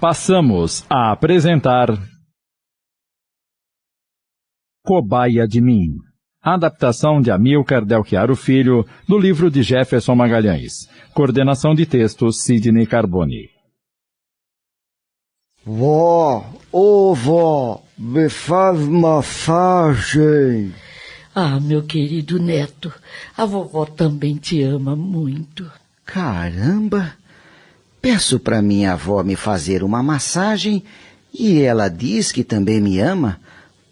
Passamos a apresentar Cobaia de Mim, adaptação de Amílcar Del Chiaro Filho, do livro de Jefferson Magalhães. Coordenação de texto, Sidney Carboni. Vó, vó, me faz massagem. Ah, meu querido neto, a vovó também te ama muito. Caramba! Peço para minha avó me fazer uma massagem e ela diz que também me ama.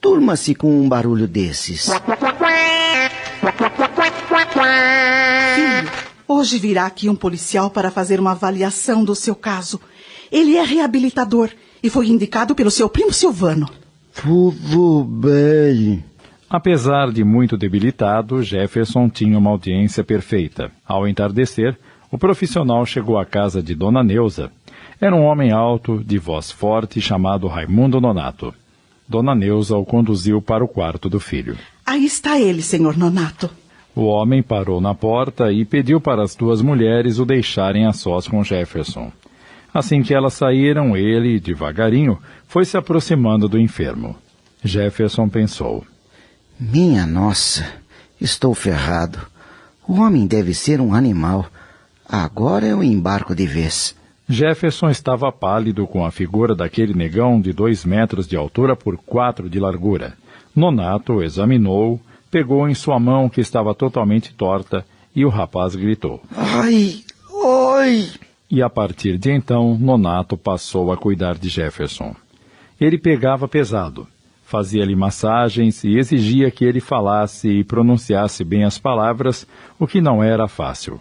Durma-se com um barulho desses. Filho, hoje virá aqui um policial para fazer uma avaliação do seu caso. Ele é reabilitador e foi indicado pelo seu primo Silvano. Tudo bem. Apesar de muito debilitado, Jefferson tinha uma audiência perfeita. Ao entardecer, o profissional chegou à casa de Dona Neuza. Era um homem alto, de voz forte, chamado Raimundo Nonato. Dona Neuza o conduziu para o quarto do filho. Aí está ele, senhor Nonato. O homem parou na porta e pediu para as duas mulheres o deixarem a sós com Jefferson. Assim que elas saíram, ele, devagarinho, foi se aproximando do enfermo. Jefferson pensou: Minha nossa, estou ferrado. O homem deve ser um animal. Agora eu embarco de vez. Jefferson estava pálido, com a figura daquele negão de 2 metros de altura por 4 de largura. Nonato o examinou, pegou em sua mão, que estava totalmente torta, e o rapaz gritou: Ai, ai! E a partir de então, Nonato passou a cuidar de Jefferson. Ele pegava pesado, fazia-lhe massagens e exigia que ele falasse e pronunciasse bem as palavras, o que não era fácil.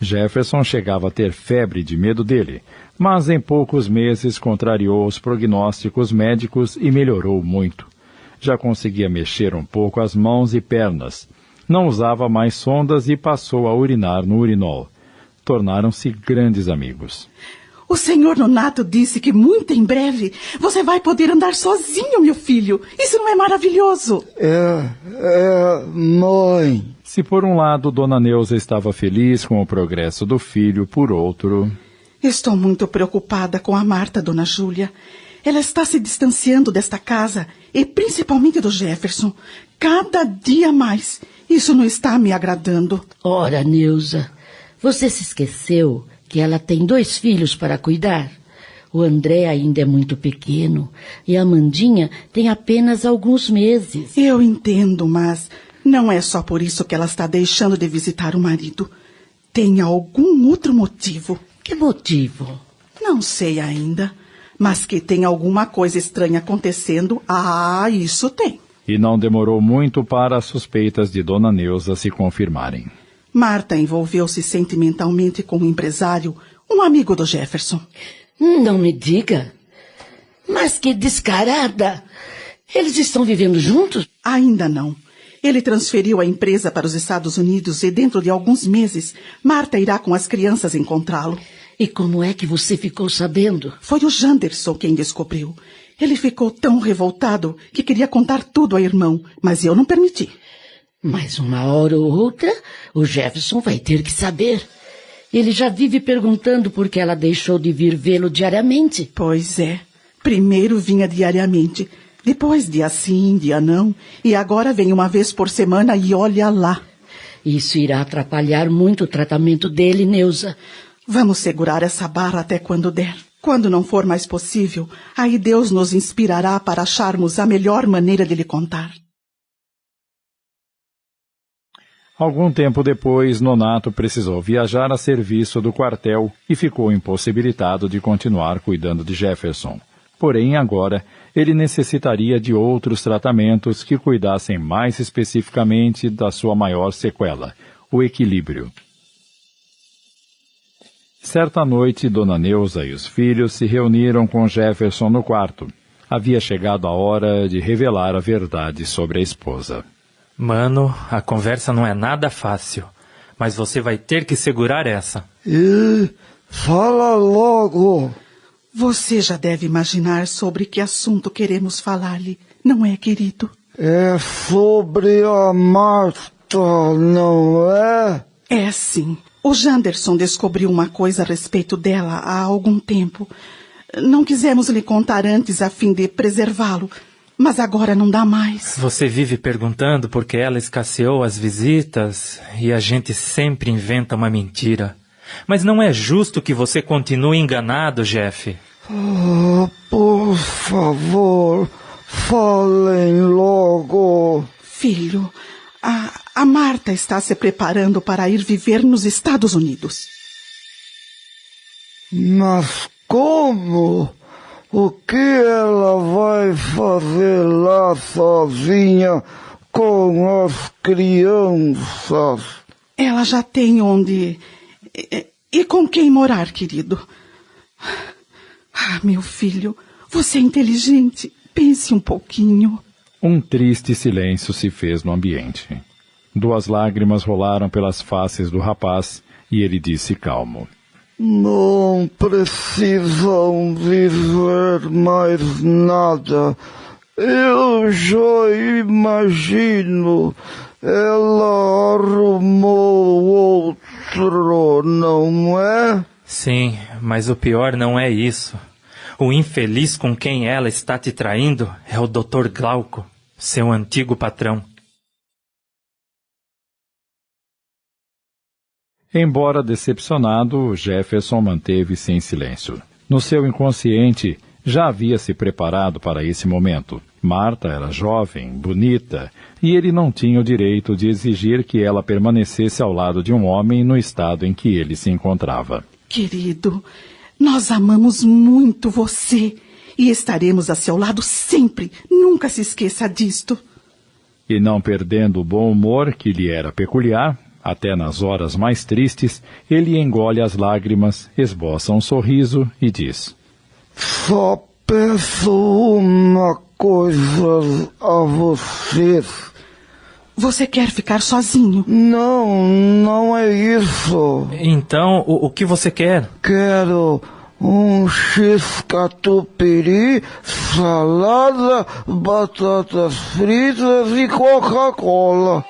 Jefferson chegava a ter febre de medo dele, mas em poucos meses contrariou os prognósticos médicos e melhorou muito. Já conseguia mexer um pouco as mãos e pernas. Não usava mais sondas e passou a urinar no urinol. Tornaram-se grandes amigos. O senhor Nonato disse que muito em breve você vai poder andar sozinho, meu filho. Isso não é maravilhoso? Mãe. Se por um lado Dona Neuza estava feliz com o progresso do filho, por outro... Estou muito preocupada com a Marta, dona Júlia. Ela está se distanciando desta casa e principalmente do Jefferson. Cada dia mais. Isso não está me agradando. Ora, Neuza, você se esqueceu que ela tem 2 filhos para cuidar? O André ainda é muito pequeno e a Amandinha tem apenas alguns meses. Eu entendo, mas não é só por isso que ela está deixando de visitar o marido. Tem algum outro motivo. Que motivo? Não sei ainda, mas que tem alguma coisa estranha acontecendo, isso tem. E não demorou muito para as suspeitas de Dona Neuza se confirmarem. Marta envolveu-se sentimentalmente com um empresário, um amigo do Jefferson. Não me diga. Mas que descarada! Eles estão vivendo juntos? Ainda não. Ele transferiu a empresa para os Estados Unidos e dentro de alguns meses, Marta irá com as crianças encontrá-lo. E como é que você ficou sabendo? Foi o Janderson quem descobriu. Ele ficou tão revoltado que queria contar tudo ao irmão, mas eu não permiti. Mas uma hora ou outra, o Jefferson vai ter que saber. Ele já vive perguntando por que ela deixou de vir vê-lo diariamente. Pois é. Primeiro vinha diariamente, depois dia sim, dia não, e agora vem uma vez por semana e olha lá. Isso irá atrapalhar muito o tratamento dele, Neuza. Vamos segurar essa barra até quando der. Quando não for mais possível, aí Deus nos inspirará para acharmos a melhor maneira de lhe contar. Algum tempo depois, Nonato precisou viajar a serviço do quartel e ficou impossibilitado de continuar cuidando de Jefferson. Porém, agora, ele necessitaria de outros tratamentos que cuidassem mais especificamente da sua maior sequela, o equilíbrio. Certa noite, Dona Neuza e os filhos se reuniram com Jefferson no quarto. Havia chegado a hora de revelar a verdade sobre a esposa. Mano, a conversa não é nada fácil, mas você vai ter que segurar essa. Fala logo. Você já deve imaginar sobre que assunto queremos falar-lhe, não é, querido? É sobre a Marta, não é? É sim. O Janderson descobriu uma coisa a respeito dela há algum tempo. Não quisemos lhe contar antes a fim de preservá-lo, mas agora não dá mais. Você vive perguntando por que ela escasseou as visitas e a gente sempre inventa uma mentira. Mas não é justo que você continue enganado, Jeff. Por favor, falem logo. Filho, a Marta está se preparando para ir viver nos Estados Unidos. Mas como? O que ela vai fazer lá sozinha com as crianças? Ela já tem onde... E com quem morar, querido? Meu filho, você é inteligente. Pense um pouquinho. Um triste silêncio se fez no ambiente. 2 lágrimas rolaram pelas faces do rapaz e ele disse calmo. Não precisam dizer mais nada. Eu já imagino. Ela arrumou outro, não é? Sim, mas o pior não é isso. O infeliz com quem ela está te traindo é o Dr. Glauco, seu antigo patrão. Embora decepcionado, Jefferson manteve-se em silêncio. No seu inconsciente, já havia se preparado para esse momento. Marta era jovem, bonita, e ele não tinha o direito de exigir que ela permanecesse ao lado de um homem no estado em que ele se encontrava. Querido, nós amamos muito você e estaremos a seu lado sempre. Nunca se esqueça disto. E não perdendo o bom humor que lhe era peculiar, até nas horas mais tristes, ele engole as lágrimas, esboça um sorriso e diz: Só peço uma coisa a vocês. Você quer ficar sozinho? Não é isso. Então, o que você quer? Quero um x-catupiry, salada, batatas fritas e Coca-Cola.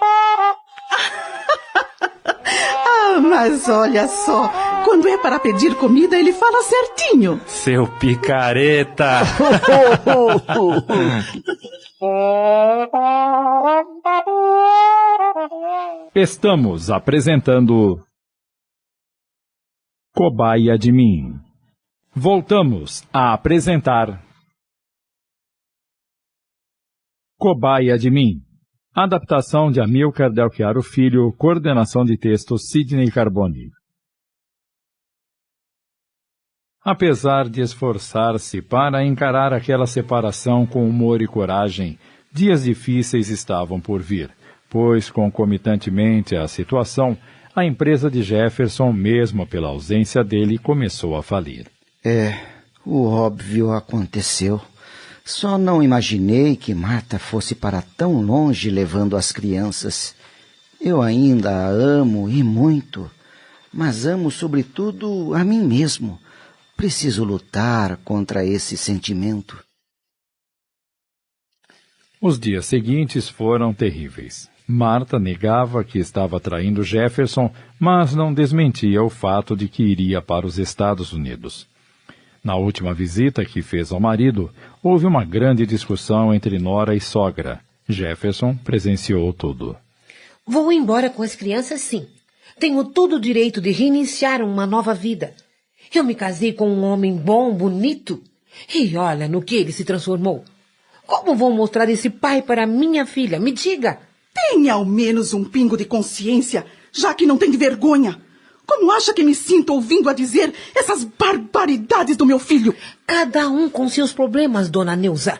Mas olha só, quando é para pedir comida, ele fala certinho. Seu picareta! Estamos apresentando Cobaia de Mim. Voltamos a apresentar Cobaia de Mim. Adaptação de Amílcar Del Chiaro Filho, coordenação de texto Sidney Carboni. Apesar de esforçar-se para encarar aquela separação com humor e coragem, dias difíceis estavam por vir, pois, concomitantemente à situação, a empresa de Jefferson, mesmo pela ausência dele, começou a falir. O óbvio aconteceu. Só não imaginei que Marta fosse para tão longe levando as crianças. Eu ainda a amo e muito, mas amo sobretudo a mim mesmo. Preciso lutar contra esse sentimento. Os dias seguintes foram terríveis. Marta negava que estava traindo Jefferson, mas não desmentia o fato de que iria para os Estados Unidos. Na última visita que fez ao marido, houve uma grande discussão entre nora e sogra. Jefferson presenciou tudo. Vou embora com as crianças, sim. Tenho todo o direito de reiniciar uma nova vida. Eu me casei com um homem bom, bonito. E olha no que ele se transformou. Como vou mostrar esse pai para minha filha? Me diga. Tenha ao menos um pingo de consciência, já que não tem vergonha. Como acha que me sinto ouvindo a dizer essas barbaridades do meu filho? Cada um com seus problemas, dona Neuza.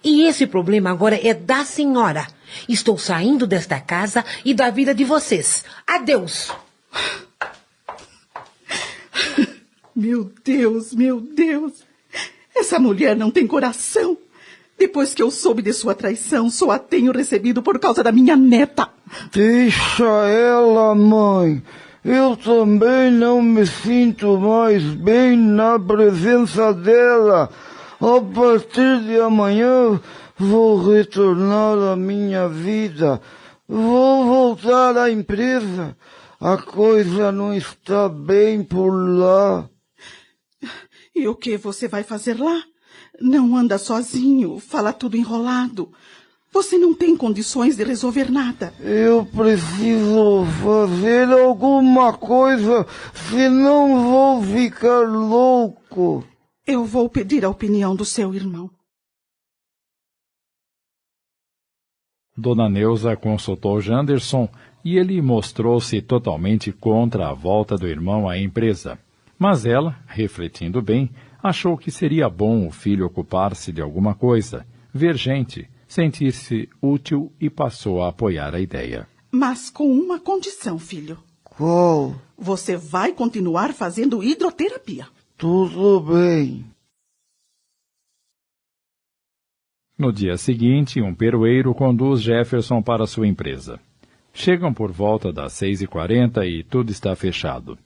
E esse problema agora é da senhora. Estou saindo desta casa e da vida de vocês. Adeus. Meu Deus, meu Deus. Essa mulher não tem coração. Depois que eu soube de sua traição, só a tenho recebido por causa da minha neta. Deixa ela, mãe. Eu também não me sinto mais bem na presença dela. A partir de amanhã, vou retornar à minha vida. Vou voltar à empresa. A coisa não está bem por lá. E o que você vai fazer lá? Não anda sozinho, fala tudo enrolado. Você não tem condições de resolver nada. Eu preciso fazer alguma coisa, senão vou ficar louco. Eu vou pedir a opinião do seu irmão. Dona Neuza consultou Janderson e ele mostrou-se totalmente contra a volta do irmão à empresa. Mas ela, refletindo bem, achou que seria bom o filho ocupar-se de alguma coisa, ver gente, sentir-se útil e passou a apoiar a ideia. Mas com uma condição, filho. Qual? Você vai continuar fazendo hidroterapia. Tudo bem. No dia seguinte, um peroeiro conduz Jefferson para sua empresa. Chegam por volta das 6h40 e tudo está fechado.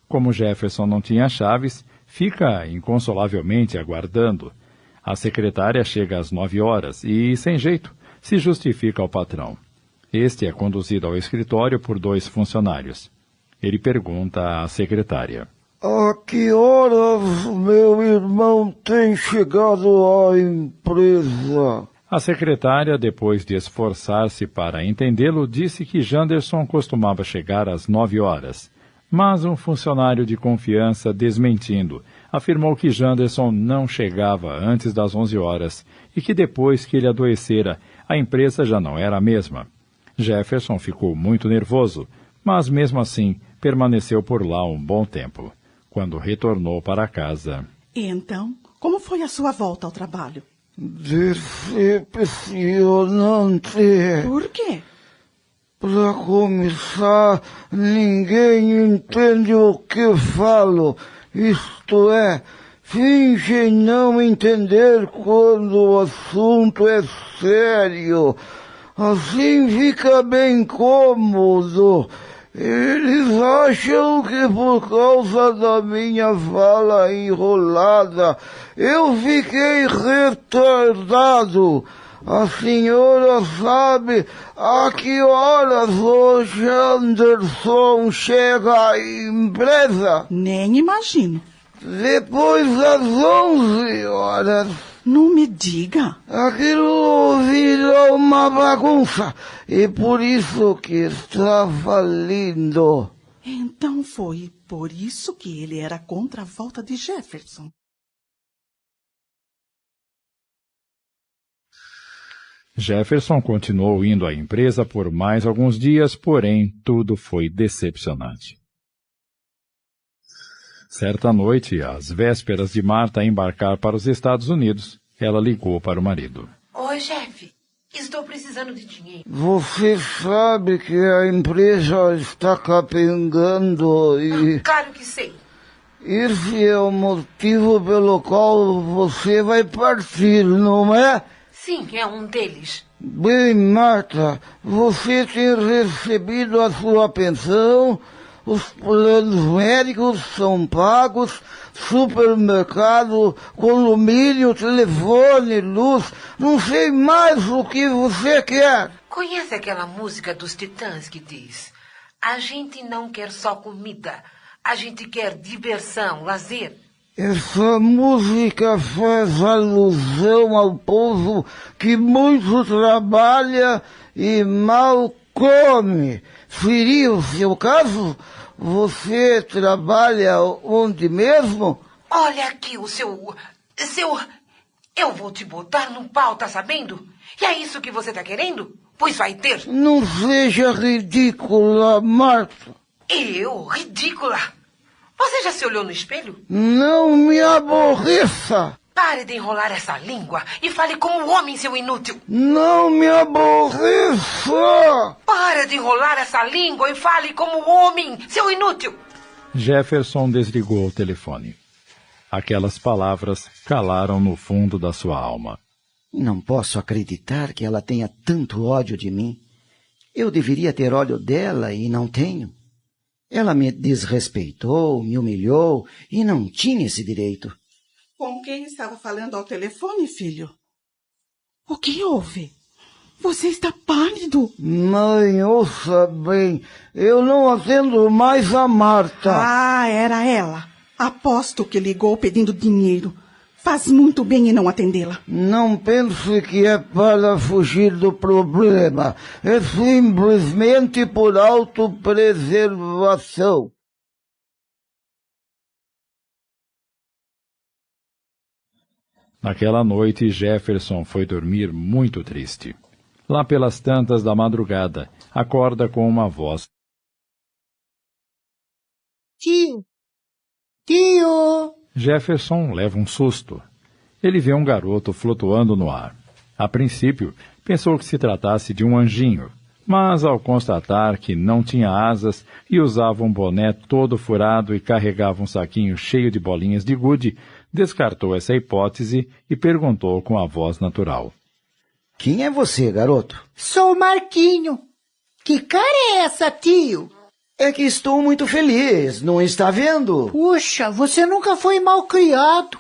Como Jefferson não tinha chaves, fica inconsolavelmente aguardando. A secretária chega às 9h e, sem jeito, se justifica ao patrão. Este é conduzido ao escritório por 2 funcionários. Ele pergunta à secretária: A que horas meu irmão tem chegado à empresa? A secretária, depois de esforçar-se para entendê-lo, disse que Janderson costumava chegar às 9h. Mas um funcionário de confiança, desmentindo, afirmou que Janderson não chegava antes das 11h e que depois que ele adoecera, a empresa já não era a mesma. Jefferson ficou muito nervoso, mas mesmo assim permaneceu por lá um bom tempo. Quando retornou para casa... E então, como foi a sua volta ao trabalho? Decepcionante. Por quê? Para começar, ninguém entende o que falo. Isto é, fingem não entender quando o assunto é sério. Assim fica bem cômodo. Eles acham que por causa da minha fala enrolada, eu fiquei retardado. A senhora sabe a que horas o Janderson chega à empresa? Nem imagino. Depois das 11h. Não me diga. Aquilo virou uma bagunça e por isso que está falindo. Então foi por isso que ele era contra a volta de Jefferson. Jefferson continuou indo à empresa por mais alguns dias, porém tudo foi decepcionante. Certa noite, às vésperas de Marta embarcar para os Estados Unidos, ela ligou para o marido. Oi, chefe. Estou precisando de dinheiro. Você sabe que a empresa está capengando e... Claro que sei. Esse é o motivo pelo qual você vai partir, não é? Sim, é um deles. Bem, Marta, você tem recebido a sua pensão, os planos médicos são pagos, supermercado, condomínio, telefone, luz, não sei mais o que você quer. Conhece aquela música dos Titãs que diz: a gente não quer só comida, a gente quer diversão, lazer. Essa música faz alusão ao povo que muito trabalha e mal come. Seria o seu caso? Você trabalha onde mesmo? Olha aqui o seu... Eu vou te botar no pau, tá sabendo? E é isso que você tá querendo? Pois vai ter. Não seja ridícula, Marta. Eu? Ridícula? Você já se olhou no espelho? Não me aborreça. Pare de enrolar essa língua e fale como homem, seu inútil. Não me aborreça. Para de enrolar essa língua e fale como homem, seu inútil. Jefferson desligou o telefone. Aquelas palavras calaram no fundo da sua alma. Não posso acreditar que ela tenha tanto ódio de mim. Eu deveria ter ódio dela e não tenho. Ela me desrespeitou, me humilhou e não tinha esse direito. Com quem estava falando ao telefone, filho? O que houve? Você está pálido. Mãe, ouça bem, eu não atendo mais a Marta. Ah, era ela. Aposto que ligou pedindo dinheiro. Faz muito bem em não atendê-la. Não pense que é para fugir do problema. É simplesmente por autopreservação. Naquela noite, Jefferson foi dormir muito triste. Lá pelas tantas da madrugada, acorda com uma voz. Tio! Tio! Jefferson leva um susto. Ele vê um garoto flutuando no ar. A princípio, pensou que se tratasse de um anjinho, mas ao constatar que não tinha asas e usava um boné todo furado e carregava um saquinho cheio de bolinhas de gude, descartou essa hipótese e perguntou com a voz natural. Quem é você, garoto? Sou o Marquinho. Que cara é essa, tio? É que estou muito feliz, não está vendo? Puxa, você nunca foi mal criado.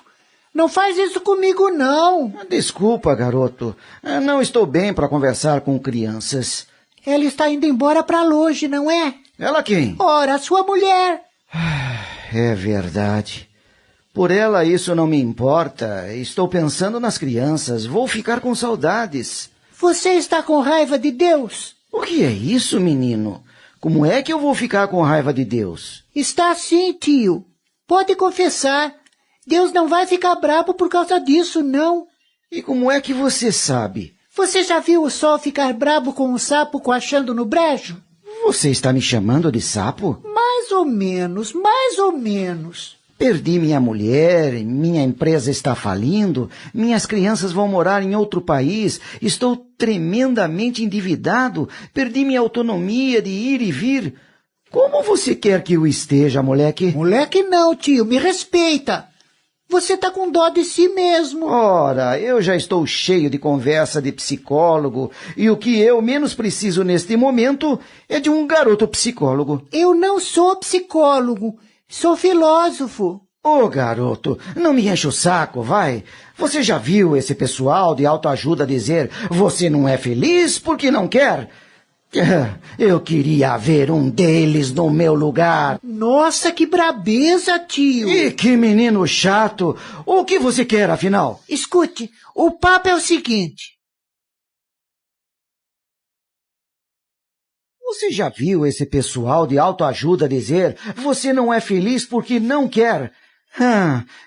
Não faz isso comigo, não. Desculpa, garoto. Não estou bem para conversar com crianças. Ela está indo embora para longe, não é? Ela quem? Ora, sua mulher. É verdade. Por ela isso não me importa. Estou pensando nas crianças. Vou ficar com saudades. Você está com raiva de Deus? O que é isso, menino? Como é que eu vou ficar com raiva de Deus? Está sim, tio. Pode confessar. Deus não vai ficar bravo por causa disso, não. E como é que você sabe? Você já viu o sol ficar bravo com um sapo coachando no brejo? Você está me chamando de sapo? Mais ou menos, mais ou menos. Perdi minha mulher, minha empresa está falindo, minhas crianças vão morar em outro país, estou tremendamente endividado, perdi minha autonomia de ir e vir. Como você quer que eu esteja, moleque? Moleque não, tio, me respeita. Você está com dó de si mesmo. Ora, eu já estou cheio de conversa de psicólogo e o que eu menos preciso neste momento é de um garoto psicólogo. Eu não sou psicólogo. Sou filósofo. Ô, garoto, não me enche o saco, vai. Você já viu esse pessoal de autoajuda dizer você não é feliz porque não quer? Eu queria ver um deles no meu lugar. Nossa, que brabeza, tio. E que menino chato. O que você quer, afinal? Escute, o papo é o seguinte. Você já viu esse pessoal de autoajuda dizer você não é feliz porque não quer?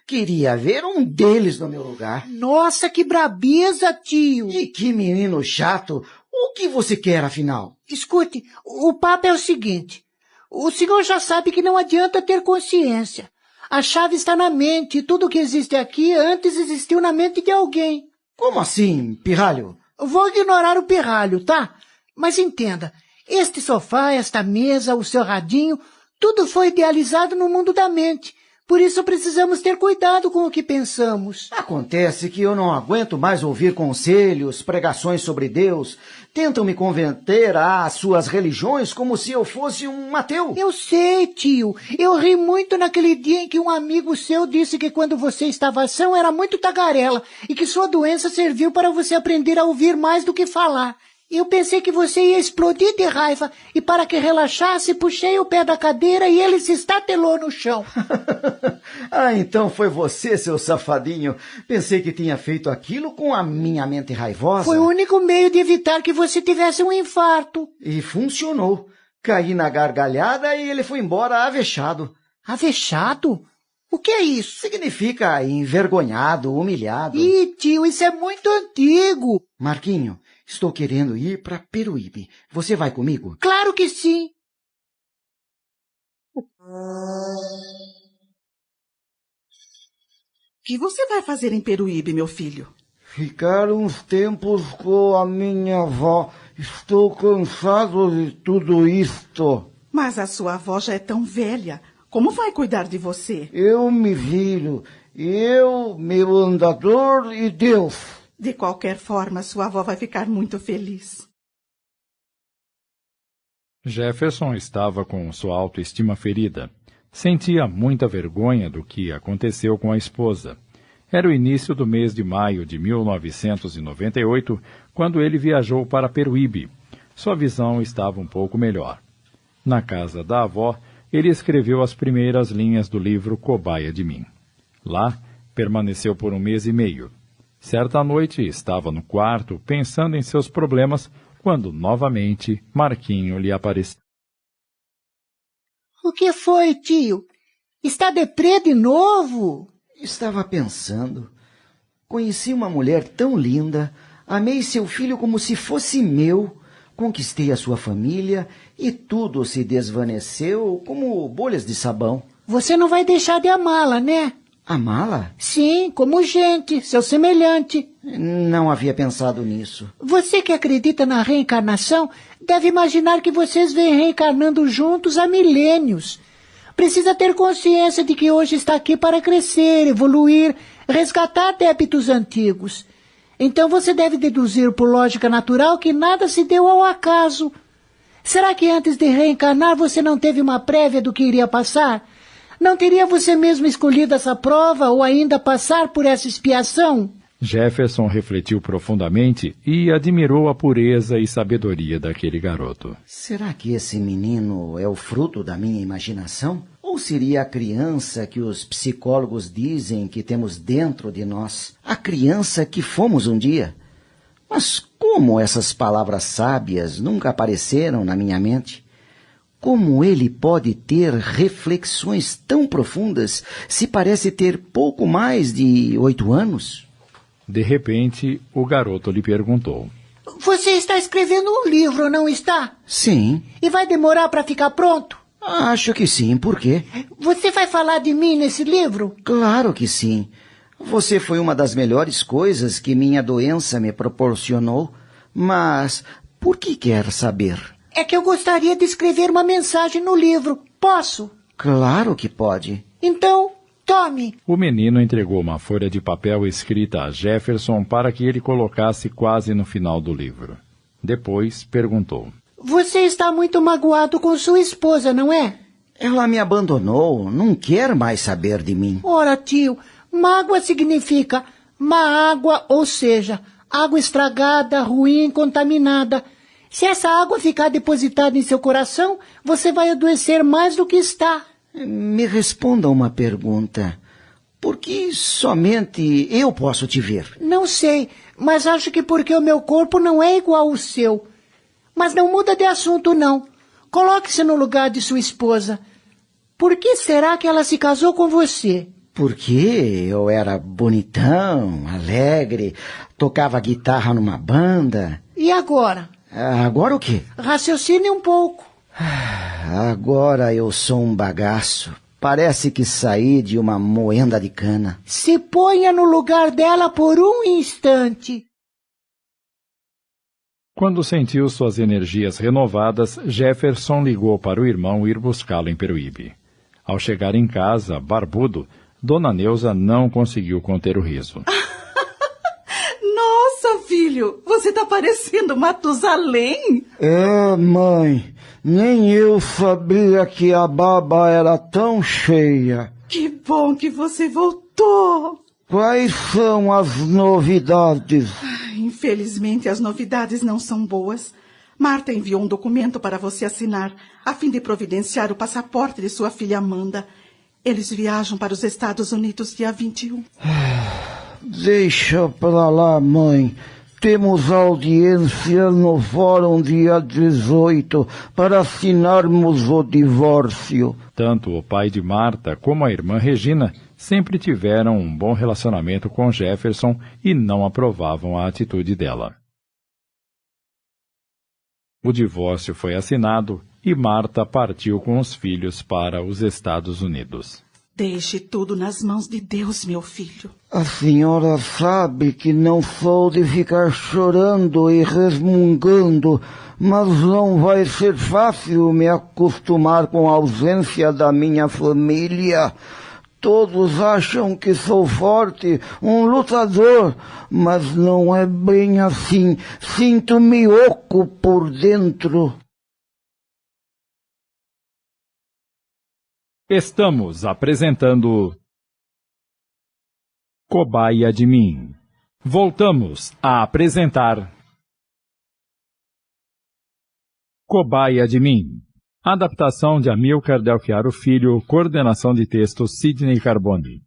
Queria ver um deles no meu lugar. Nossa, que brabeza, tio. E que menino chato. O que você quer, afinal? Escute, o papo é o seguinte. O senhor já sabe que não adianta ter consciência. A chave está na mente e tudo que existe aqui antes existiu na mente de alguém. Como assim, pirralho? Vou ignorar o pirralho, tá? Mas entenda. Este sofá, esta mesa, o seu radinho, tudo foi idealizado no mundo da mente. Por isso precisamos ter cuidado com o que pensamos. Acontece que eu não aguento mais ouvir conselhos, pregações sobre Deus. Tentam me converter às suas religiões como se eu fosse um ateu. Eu sei, tio. Eu ri muito naquele dia em que um amigo seu disse que quando você estava são era muito tagarela e que sua doença serviu para você aprender a ouvir mais do que falar. Eu pensei que você ia explodir de raiva e para que relaxasse, puxei o pé da cadeira e ele se estatelou no chão. Então foi você, seu safadinho. Pensei que tinha feito aquilo com a minha mente raivosa. Foi o único meio de evitar que você tivesse um infarto. E funcionou. Caí na gargalhada e ele foi embora avexado. Avexado? O que é isso? Significa envergonhado, humilhado. Ih, tio, isso é muito antigo. Marquinho, estou querendo ir para Peruíbe. Você vai comigo? Claro que sim. O que você vai fazer em Peruíbe, meu filho? Ficar uns tempos com a minha avó. Estou cansado de tudo isto. Mas a sua avó já é tão velha. Como vai cuidar de você? Eu me viro. Eu, meu andador e Deus. De qualquer forma, sua avó vai ficar muito feliz. Jefferson estava com sua autoestima ferida. Sentia muita vergonha do que aconteceu com a esposa. Era o início do mês de maio de 1998, quando ele viajou para Peruíbe. Sua visão estava um pouco melhor. Na casa da avó, ele escreveu as primeiras linhas do livro Cobaia de Mim. Lá, permaneceu por 1 mês e meio. Certa noite, estava no quarto, pensando em seus problemas, quando, novamente, Marquinho lhe apareceu. O que foi, tio? Está deprê de novo? Estava pensando. Conheci uma mulher tão linda, amei seu filho como se fosse meu, conquistei a sua família e tudo se desvaneceu como bolhas de sabão. Você não vai deixar de amá-la, né? Amá-la? Sim, como gente, seu semelhante. Não havia pensado nisso. Você que acredita na reencarnação deve imaginar que vocês vêm reencarnando juntos há milênios. Precisa ter consciência de que hoje está aqui para crescer, evoluir, resgatar débitos antigos. Então você deve deduzir por lógica natural que nada se deu ao acaso. Será que antes de reencarnar você não teve uma prévia do que iria passar? Não teria você mesmo escolhido essa prova ou ainda passar por essa expiação? Jefferson refletiu profundamente e admirou a pureza e sabedoria daquele garoto. Será que esse menino é o fruto da minha imaginação? Ou seria a criança que os psicólogos dizem que temos dentro de nós? A criança que fomos um dia? Mas como essas palavras sábias nunca apareceram na minha mente? Como ele pode ter reflexões tão profundas se parece ter pouco mais de 8 anos? De repente, o garoto lhe perguntou. Você está escrevendo um livro, não está? Sim. E vai demorar para ficar pronto? Acho que sim. Por quê? Você vai falar de mim nesse livro? Claro que sim. Você foi uma das melhores coisas que minha doença me proporcionou. Mas por que quer saber? É que eu gostaria de escrever uma mensagem no livro. Posso? Claro que pode. Então, tome. O menino entregou uma folha de papel escrita a Jefferson para que ele colocasse quase no final do livro. Depois perguntou. Você está muito magoado com sua esposa, não é? Ela me abandonou, não quer mais saber de mim. Ora, tio, mágoa significa má água, ou seja, água estragada, ruim, contaminada. Se essa água ficar depositada em seu coração, você vai adoecer mais do que está. Me responda uma pergunta. Por que somente eu posso te ver? Não sei, mas acho que porque o meu corpo não é igual ao seu. Mas não muda de assunto, não. Coloque-se no lugar de sua esposa. Por que será que ela se casou com você? Porque eu era bonitão, alegre, tocava guitarra numa banda. E agora? Agora o quê? Raciocine um pouco. Agora eu sou um bagaço. Parece que saí de uma moenda de cana. Se ponha no lugar dela por um instante. Quando sentiu suas energias renovadas, Jefferson ligou para o irmão ir buscá-lo em Peruíbe. Ao chegar em casa, barbudo, Dona Neuza não conseguiu conter o riso. Nossa, filho, você tá parecendo Matusalém. É, mãe, nem eu sabia que a baba era tão cheia. Que bom que você voltou. Quais são as novidades? Infelizmente, as novidades não são boas. Marta enviou um documento para você assinar, a fim de providenciar o passaporte de sua filha Amanda. Eles viajam para os Estados Unidos dia 21. Deixa pra lá, mãe. Temos audiência no fórum dia 18 para assinarmos o divórcio. Tanto o pai de Marta como a irmã Regina sempre tiveram um bom relacionamento com Jefferson e não aprovavam a atitude dela. O divórcio foi assinado e Marta partiu com os filhos para os Estados Unidos. Deixe tudo nas mãos de Deus, meu filho. A senhora sabe que não sou de ficar chorando e resmungando, mas não vai ser fácil me acostumar com a ausência da minha família. Todos acham que sou forte, um lutador, mas não é bem assim. Sinto-me oco por dentro. Estamos apresentando Cobaia de Mim. Voltamos a apresentar Cobaia de Mim. Adaptação de Amílcar Del Chiaro Filho, coordenação de texto Sidney Carboni.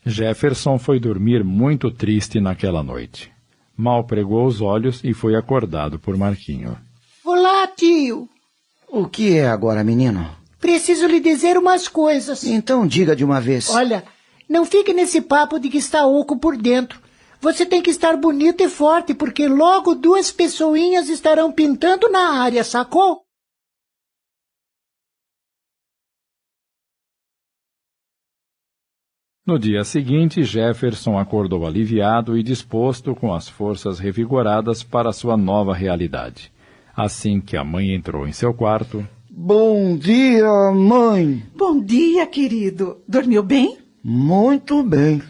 Jefferson foi dormir muito triste naquela noite. Mal pregou os olhos e foi acordado por Marquinho. Olá, tio. O que é agora, menino? Preciso lhe dizer umas coisas. Então diga de uma vez. Olha, não fique nesse papo de que está oco por dentro. Você tem que estar bonito e forte, porque logo 2 pessoinhas estarão pintando na área, sacou? No dia seguinte, Jefferson acordou aliviado e disposto, com as forças revigoradas para sua nova realidade. Assim que a mãe entrou em seu quarto... Bom dia, mãe. Bom dia, querido. Dormiu bem? Muito bem.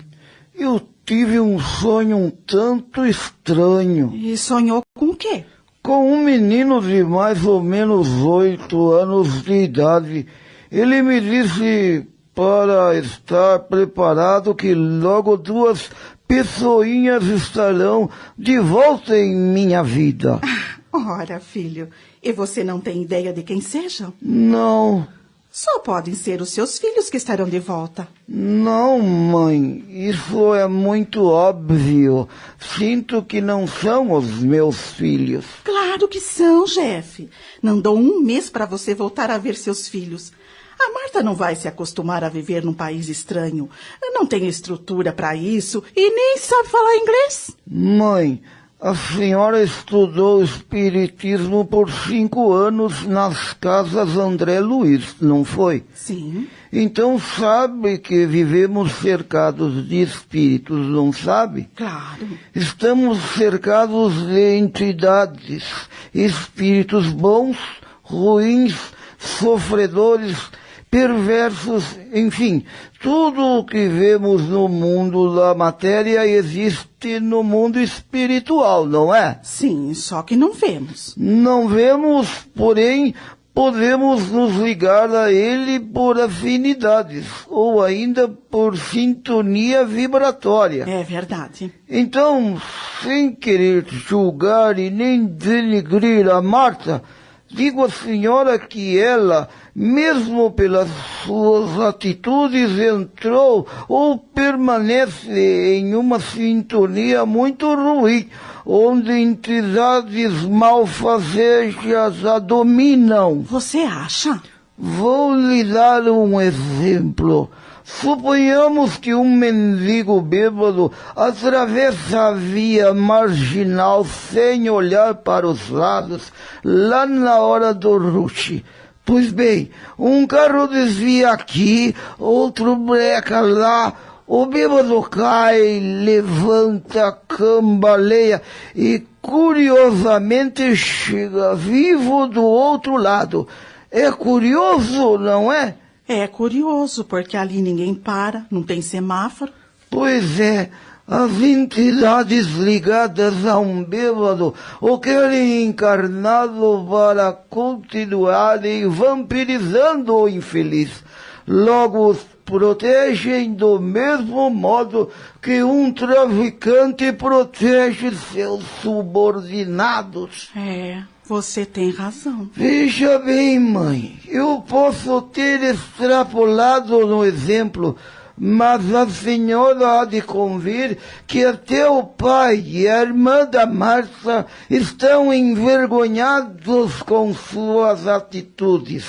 Eu tive um sonho um tanto estranho. E sonhou com o quê? Com um menino de mais ou menos 8 anos de idade. Ele me disse para estar preparado que logo 2 pessoinhas estarão de volta em minha vida. Ora, filho, e você não tem ideia de quem sejam? Não. Só podem ser os seus filhos que estarão de volta. Não, mãe. Isso é muito óbvio. Sinto que não são os meus filhos. Claro que são, Jeff. Não dou um mês para você voltar a ver seus filhos. A Marta não vai se acostumar a viver num país estranho. Não tem estrutura para isso e nem sabe falar inglês. Mãe, a senhora estudou espiritismo por 5 anos nas casas André Luiz, não foi? Sim. Então sabe que vivemos cercados de espíritos, não sabe? Claro. Estamos cercados de entidades, espíritos bons, ruins, sofredores, perversos, enfim, tudo o que vemos no mundo da matéria existe no mundo espiritual, não é? Sim, só que não vemos. Não vemos, porém, podemos nos ligar a ele por afinidades, ou ainda por sintonia vibratória. É verdade. Então, sem querer julgar e nem denegrir a Marta, digo à senhora que ela, mesmo pelas suas atitudes, entrou ou permanece em uma sintonia muito ruim, onde entidades malfazejas a dominam. Você acha? Vou lhe dar um exemplo. Suponhamos que um mendigo bêbado atravessa a via marginal sem olhar para os lados, lá na hora do rush. Pois bem, um carro desvia aqui, outro breca lá, o bêbado cai, levanta, cambaleia e, curiosamente, chega vivo do outro lado. É curioso, não é? É curioso, porque ali ninguém para, não tem semáforo. Pois é, as entidades ligadas a um bêbado o querem encarnado para continuarem vampirizando o infeliz. Logo os protegem do mesmo modo que um traficante protege seus subordinados. É, você tem razão. Veja bem, mãe, eu posso ter extrapolado no exemplo, mas a senhora há de convir que até o pai e a irmã da Marta estão envergonhados com suas atitudes.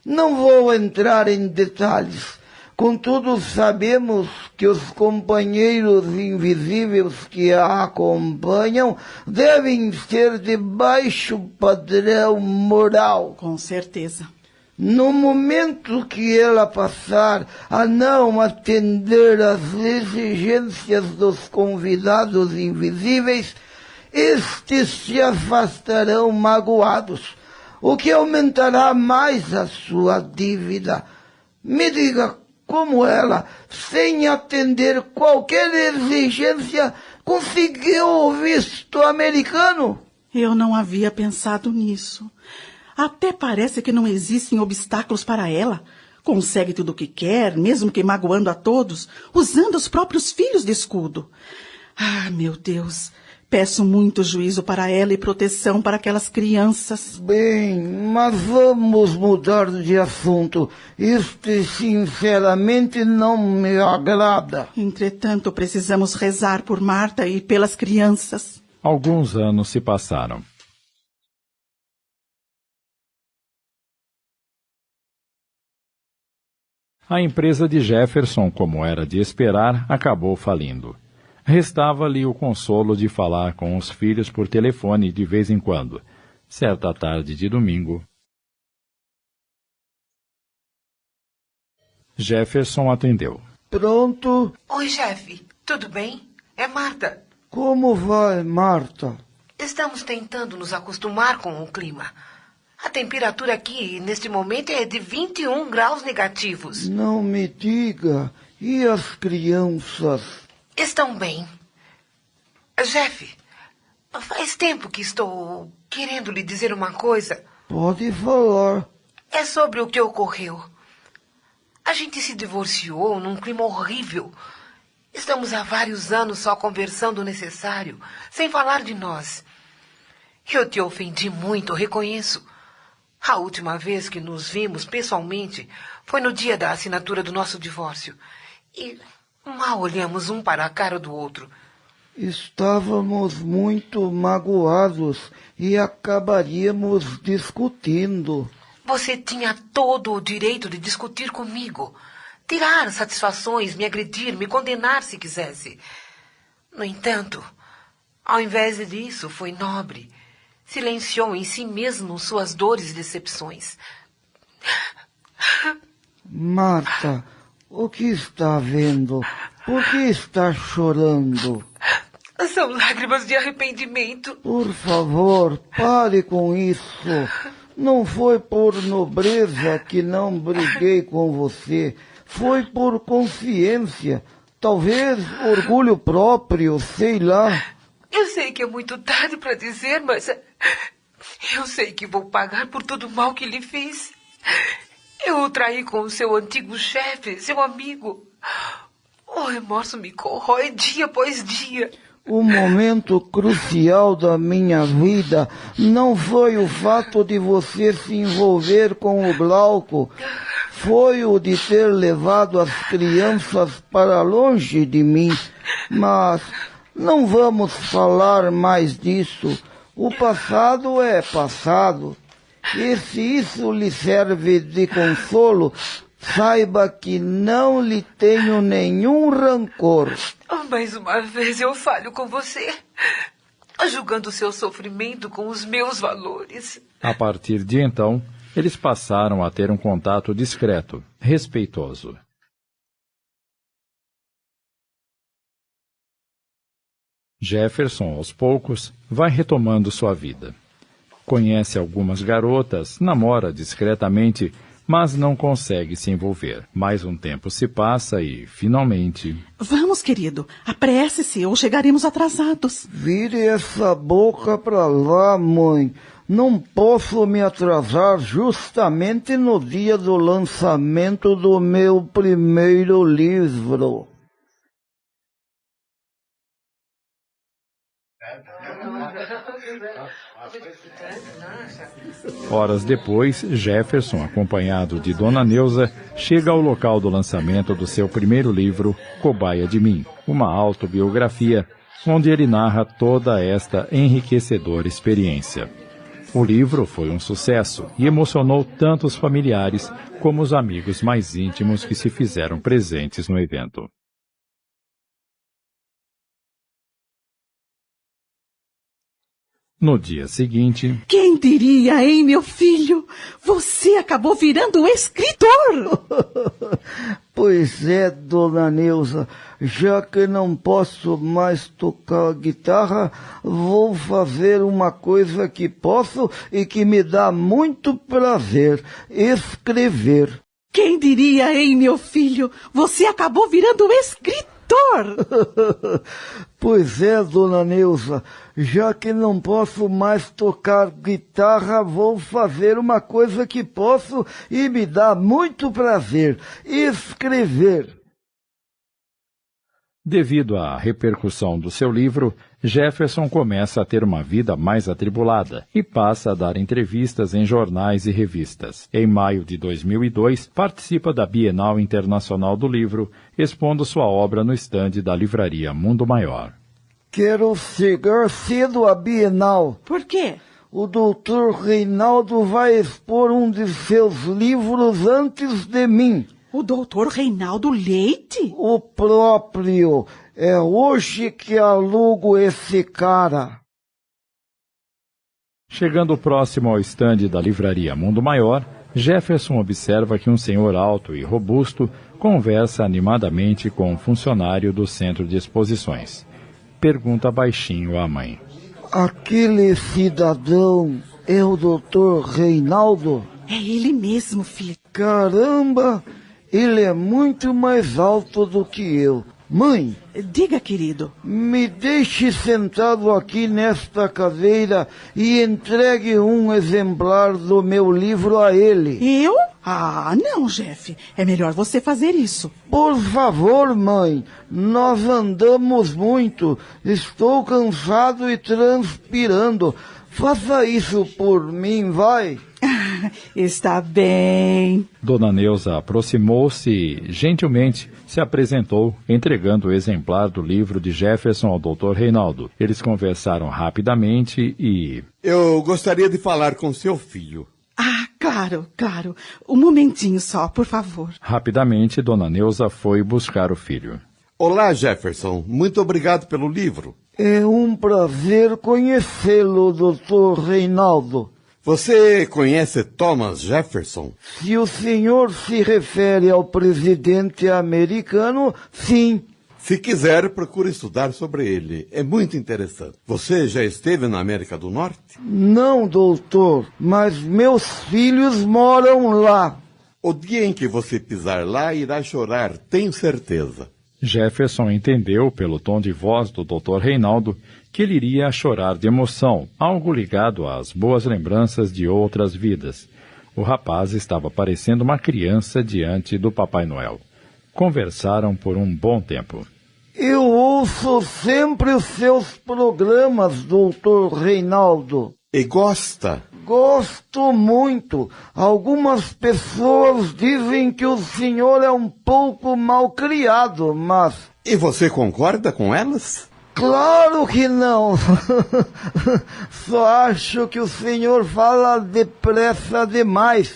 Não vou entrar em detalhes. Contudo, sabemos que os companheiros invisíveis que a acompanham devem ser de baixo padrão moral. Com certeza. No momento que ela passar a não atender às exigências dos convidados invisíveis, estes se afastarão magoados, o que aumentará mais a sua dívida. Me diga, como ela, sem atender qualquer exigência, conseguiu o visto americano? Eu não havia pensado nisso. Até parece que não existem obstáculos para ela. Consegue tudo o que quer, mesmo que magoando a todos, usando os próprios filhos de escudo. Ah, meu Deus, Peço muito juízo para ela e proteção para aquelas crianças. Bem, mas vamos mudar de assunto. Isto, sinceramente, não me agrada. Entretanto, precisamos rezar por Marta e pelas crianças. Alguns anos se passaram. A empresa de Jefferson, como era de esperar, acabou falindo. Restava-lhe o consolo de falar com os filhos por telefone de vez em quando. Certa tarde de domingo, Jefferson atendeu. Pronto? Oi, chefe. Tudo bem? É Marta. Como vai, Marta? Estamos tentando nos acostumar com o clima. A temperatura aqui, neste momento, é de 21 graus negativos. Não me diga. E as crianças? Estão bem. Chefe, faz tempo que estou querendo lhe dizer uma coisa. Pode falar. É sobre o que ocorreu. A gente se divorciou num clima horrível. Estamos há vários anos só conversando o necessário, sem falar de nós. Eu te ofendi muito, reconheço. A última vez que nos vimos pessoalmente foi no dia da assinatura do nosso divórcio. E mal olhamos um para a cara do outro. Estávamos muito magoados e acabaríamos discutindo. Você tinha todo o direito de discutir comigo, tirar satisfações, me agredir, me condenar se quisesse. No entanto, ao invés disso, foi nobre. Silenciou em si mesmo suas dores e decepções. Marta, o que está vendo? Por que está chorando? São lágrimas de arrependimento. Por favor, pare com isso. Não foi por nobreza que não briguei com você. Foi por consciência. Talvez orgulho próprio, sei lá. Eu sei que é muito tarde para dizer, mas eu sei que vou pagar por todo o mal que lhe fiz. Eu o traí com o seu antigo chefe, seu amigo. O remorso me corrói dia após dia. O momento crucial da minha vida não foi o fato de você se envolver com o Glauco. Foi o de ter levado as crianças para longe de mim. Mas não vamos falar mais disso. O passado é passado. E se isso lhe serve de consolo, saiba que não lhe tenho nenhum rancor. Mais uma vez eu falho com você, julgando seu sofrimento com os meus valores. A partir de então, eles passaram a ter um contato discreto, respeitoso. Jefferson, aos poucos, vai retomando sua vida. Conhece algumas garotas, namora discretamente, mas não consegue se envolver. Mais um tempo se passa e, finalmente... Vamos, querido, apresse-se ou chegaremos atrasados. Vire essa boca pra lá, mãe. Não posso me atrasar justamente no dia do lançamento do meu primeiro livro. Horas depois, Jefferson, acompanhado de Dona Neuza, chega ao local do lançamento do seu primeiro livro, Cobaia de Mim, uma autobiografia, onde ele narra toda esta enriquecedora experiência. O livro foi um sucesso e emocionou tanto os familiares como os amigos mais íntimos que se fizeram presentes no evento. No dia seguinte... Quem diria, hein, meu filho? Você acabou virando escritor! Pois é, Dona Neuza, já que não posso mais tocar guitarra, vou fazer uma coisa que posso e que me dá muito prazer, escrever. Quem diria, hein, meu filho? Você acabou virando escritor! Pois é, Dona Neuza, já que não posso mais tocar guitarra, vou fazer uma coisa que posso e me dá muito prazer, escrever. Devido à repercussão do seu livro, Jefferson começa a ter uma vida mais atribulada e passa a dar entrevistas em jornais e revistas. Em maio de 2002, participa da Bienal Internacional do Livro, expondo sua obra no estande da livraria Mundo Maior. Quero chegar cedo à Bienal. Por quê? O doutor Reinaldo vai expor um de seus livros antes de mim. O doutor Reinaldo Leite? O próprio. É hoje que alugo esse cara. Chegando próximo ao estande da livraria Mundo Maior, Jefferson observa que um senhor alto e robusto conversa animadamente com um funcionário do centro de exposições. Pergunta baixinho à mãe. Aquele cidadão é o doutor Reinaldo? É ele mesmo, filho. Caramba, ele é muito mais alto do que eu. Mãe, Diga, querido. me deixe sentado aqui nesta cadeira e entregue um exemplar do meu livro a ele. Eu? Ah, não, Jeff. É melhor você fazer isso. Por favor, mãe, nós andamos muito. Estou cansado e transpirando. Faça isso por mim, vai. Está bem. Dona Neuza aproximou-se e, gentilmente, se apresentou, entregando o exemplar do livro de Jefferson ao Dr. Reinaldo. Eles conversaram rapidamente e... Eu gostaria de falar com seu filho. Ah, claro, claro. Um momentinho só, por favor. Rapidamente, Dona Neuza foi buscar o filho. Olá, Jefferson. Muito obrigado pelo livro. É um prazer conhecê-lo, doutor Reinaldo. Você conhece Thomas Jefferson? Se o senhor se refere ao presidente americano, sim. Se quiser, procure estudar sobre ele. É muito interessante. Você já esteve na América do Norte? Não, doutor, mas meus filhos moram lá. O dia em que você pisar lá, irá chorar, tenho certeza. Jefferson entendeu, pelo tom de voz do Dr. Reinaldo, que ele iria chorar de emoção, algo ligado às boas lembranças de outras vidas. O rapaz estava parecendo uma criança diante do Papai Noel. Conversaram por um bom tempo. Eu ouço sempre os seus programas, doutor Reinaldo. E gosta? Gosto muito. Algumas pessoas dizem que o senhor é um pouco malcriado, mas... E você concorda com elas? Claro que não. Só acho que o senhor fala depressa demais.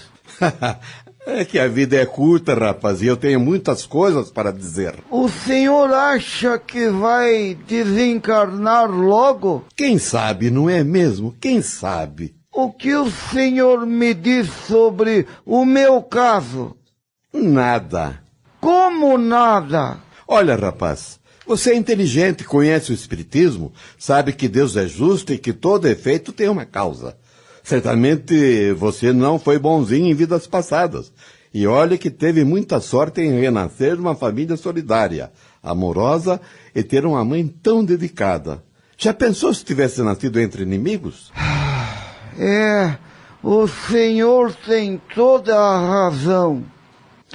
É que a vida é curta, rapaz, e eu tenho muitas coisas para dizer. O senhor acha que vai desencarnar logo? Quem sabe, não é mesmo? Quem sabe? O que o senhor me diz sobre o meu caso? Nada. Como nada? Olha, rapaz, você é inteligente, conhece o Espiritismo, sabe que Deus é justo e que todo efeito tem uma causa. Certamente você não foi bonzinho em vidas passadas. E olha que teve muita sorte em renascer numa família solidária, amorosa e ter uma mãe tão dedicada. Já pensou se tivesse nascido entre inimigos? É, o senhor tem toda a razão.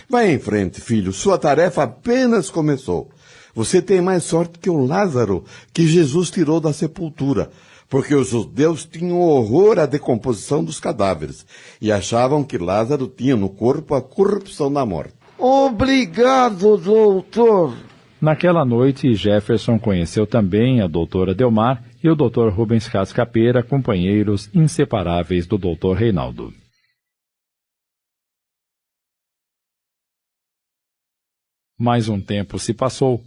Vai em frente, filho. Sua tarefa apenas começou. Você tem mais sorte que o Lázaro, que Jesus tirou da sepultura, porque os judeus tinham horror à decomposição dos cadáveres e achavam que Lázaro tinha no corpo a corrupção da morte. Obrigado, doutor. Naquela noite, Jefferson conheceu também a doutora Delmar e o Dr. Rubens Cascapeira, companheiros inseparáveis do Dr. Reinaldo. Mais um tempo se passou.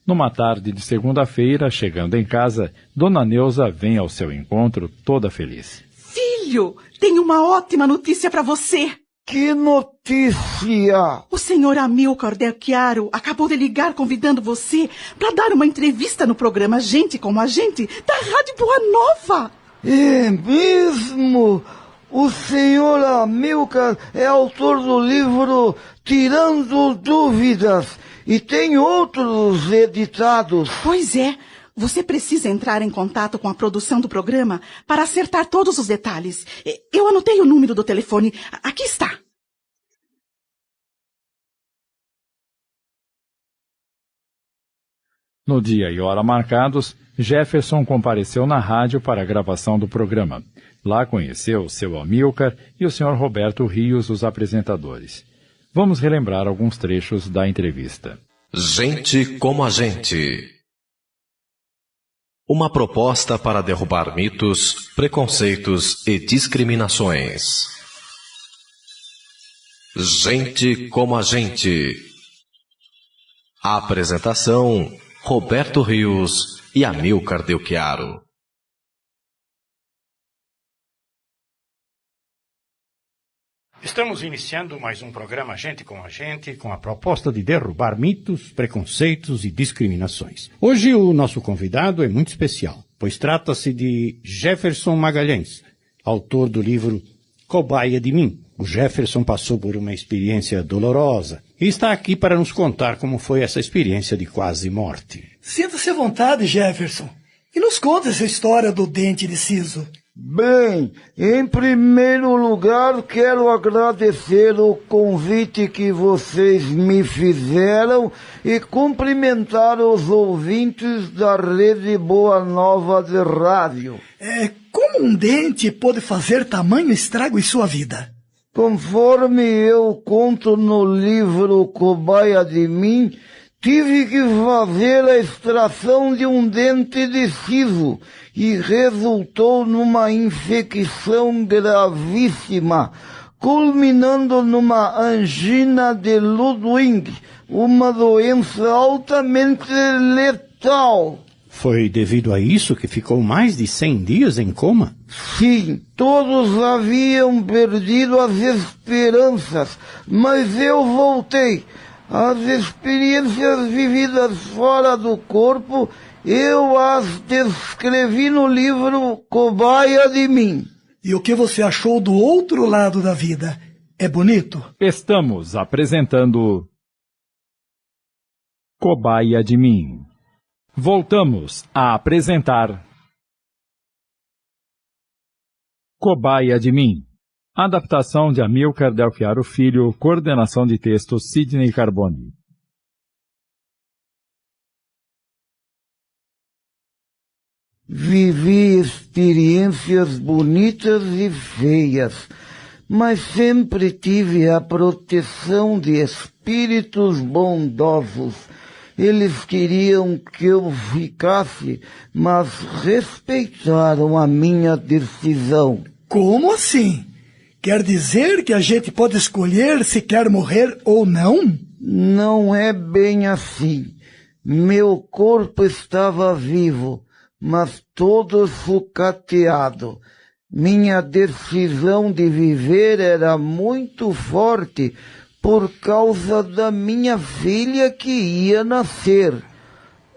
Numa tarde de segunda-feira, chegando em casa, Dona Neuza vem ao seu encontro toda feliz. Filho, tenho uma ótima notícia para você. Que notícia! O senhor Amilcar Del Chiaro acabou de ligar convidando você para dar uma entrevista no programa Gente como a Gente, da Rádio Boa Nova. É mesmo? O senhor Amilcar é autor do livro Tirando Dúvidas e tem outros editados. Pois é. Você precisa entrar em contato com a produção do programa para acertar todos os detalhes. Eu anotei o número do telefone. Aqui está. No dia e hora marcados, Jefferson compareceu na rádio para a gravação do programa. Lá conheceu seu Amílcar e o Sr. Roberto Rios, os apresentadores. Vamos relembrar alguns trechos da entrevista. Gente como a gente. Uma proposta para derrubar mitos, preconceitos e discriminações. Gente como a gente. A apresentação: Roberto Rios e Amílcar Del Chiaro. Estamos iniciando mais um programa Gente com a Gente, com a proposta de derrubar mitos, preconceitos e discriminações. Hoje o nosso convidado é muito especial, pois trata-se de Jefferson Magalhães, autor do livro Cobaia de Mim. O Jefferson passou por uma experiência dolorosa e está aqui para nos contar como foi essa experiência de quase morte. Sinta-se à vontade, Jefferson, e nos conte essa história do dente de siso. Bem, em primeiro lugar, quero agradecer o convite que vocês me fizeram e cumprimentar os ouvintes da Rede Boa Nova de Rádio. Como um dente pode fazer tamanho estrago em sua vida? Conforme eu conto no livro Cobaia de Mim, tive que fazer a extração de um dente de siso e resultou numa infecção gravíssima, culminando numa angina de Ludwig, uma doença altamente letal. Foi devido a isso que ficou mais de 100 dias em coma? Sim, todos haviam perdido as esperanças, mas eu voltei. As experiências vividas fora do corpo, eu as descrevi no livro Cobaia de Mim. E o que você achou do outro lado da vida? É bonito? Estamos apresentando Cobaia de Mim. Voltamos a apresentar Cobaia de Mim. Adaptação de Amílcar Del Chiaro Filho, coordenação de texto Sidney Carboni. Vivi experiências bonitas e feias, mas sempre tive a proteção de espíritos bondosos. Eles queriam que eu ficasse, mas respeitaram a minha decisão. Como assim? Quer dizer que a gente pode escolher se quer morrer ou não? Não é bem assim. Meu corpo estava vivo, mas todo sucateado. Minha decisão de viver era muito forte por causa da minha filha que ia nascer.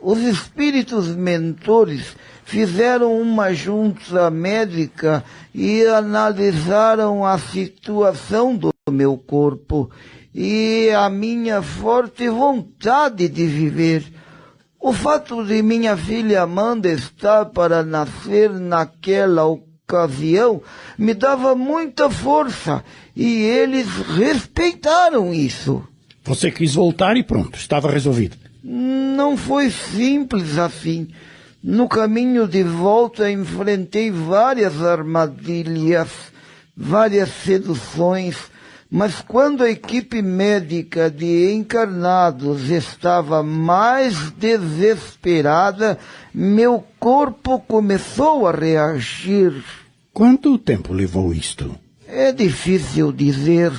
Os espíritos mentores fizeram uma junta médica e analisaram a situação do meu corpo e a minha forte vontade de viver. O fato de minha filha Amanda estar para nascer naquela ocasião me dava muita força e eles respeitaram isso. Você quis voltar e pronto, estava resolvido. Não foi simples assim. No caminho de volta enfrentei várias armadilhas, várias seduções, mas quando a equipe médica de encarnados estava mais desesperada, meu corpo começou a reagir. Quanto tempo levou isto? É difícil dizer.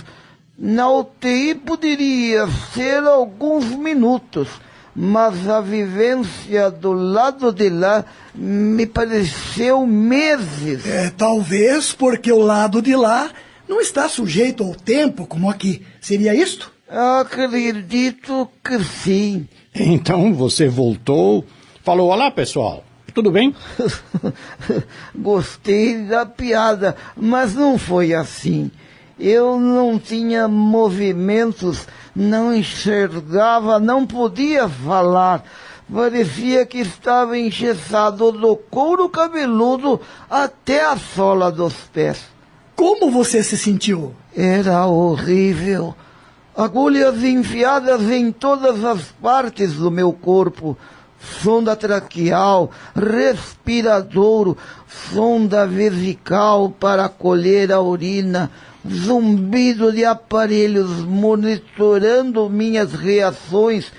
Na UTI poderia ser alguns minutos, mas a vivência do lado de lá me pareceu meses. Talvez porque o lado de lá não está sujeito ao tempo como aqui. Seria isto? Acredito que sim. Então você voltou, falou: olá pessoal, tudo bem? Gostei da piada, mas não foi assim. Eu não tinha movimentos, não enxergava, não podia falar. Parecia que estava engessado do couro cabeludo até a sola dos pés. Como você se sentiu? Era horrível. Agulhas enfiadas em todas as partes do meu corpo. sonda traqueal, respiradouro, sonda vesical para colher a urina, zumbido de aparelhos monitorando minhas reações.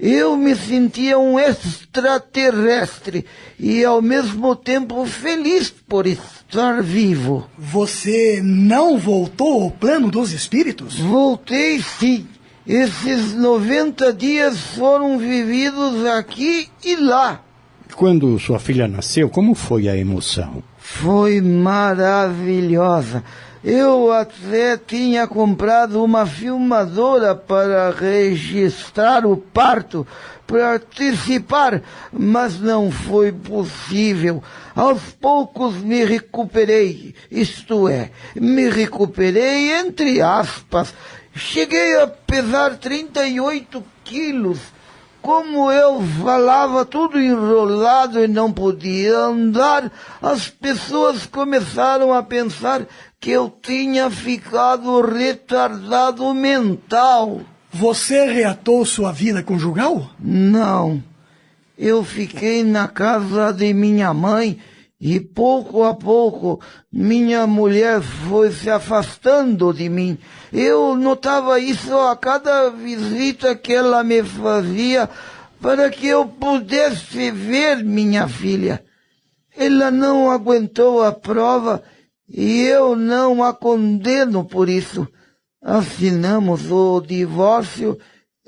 Eu me sentia um extraterrestre e ao mesmo tempo feliz por estar vivo. Você não voltou ao plano dos espíritos? Voltei sim. Esses 90 dias foram vividos aqui e lá. Quando sua filha nasceu, como foi a emoção? Foi maravilhosa. Eu até tinha comprado uma filmadora para registrar o parto, para antecipar, mas não foi possível. Aos poucos me recuperei, isto é, me recuperei entre aspas. Cheguei a pesar 38 quilos. Como eu falava tudo enrolado e não podia andar, as pessoas começaram a pensar que eu tinha ficado retardado mental. Você reatou sua vida conjugal? Não. Eu fiquei na casa de minha mãe e pouco a pouco minha mulher foi se afastando de mim. Eu notava isso a cada visita que ela me fazia para que eu pudesse ver minha filha. Ela não aguentou a prova e eu não a condeno por isso. Assinamos o divórcio,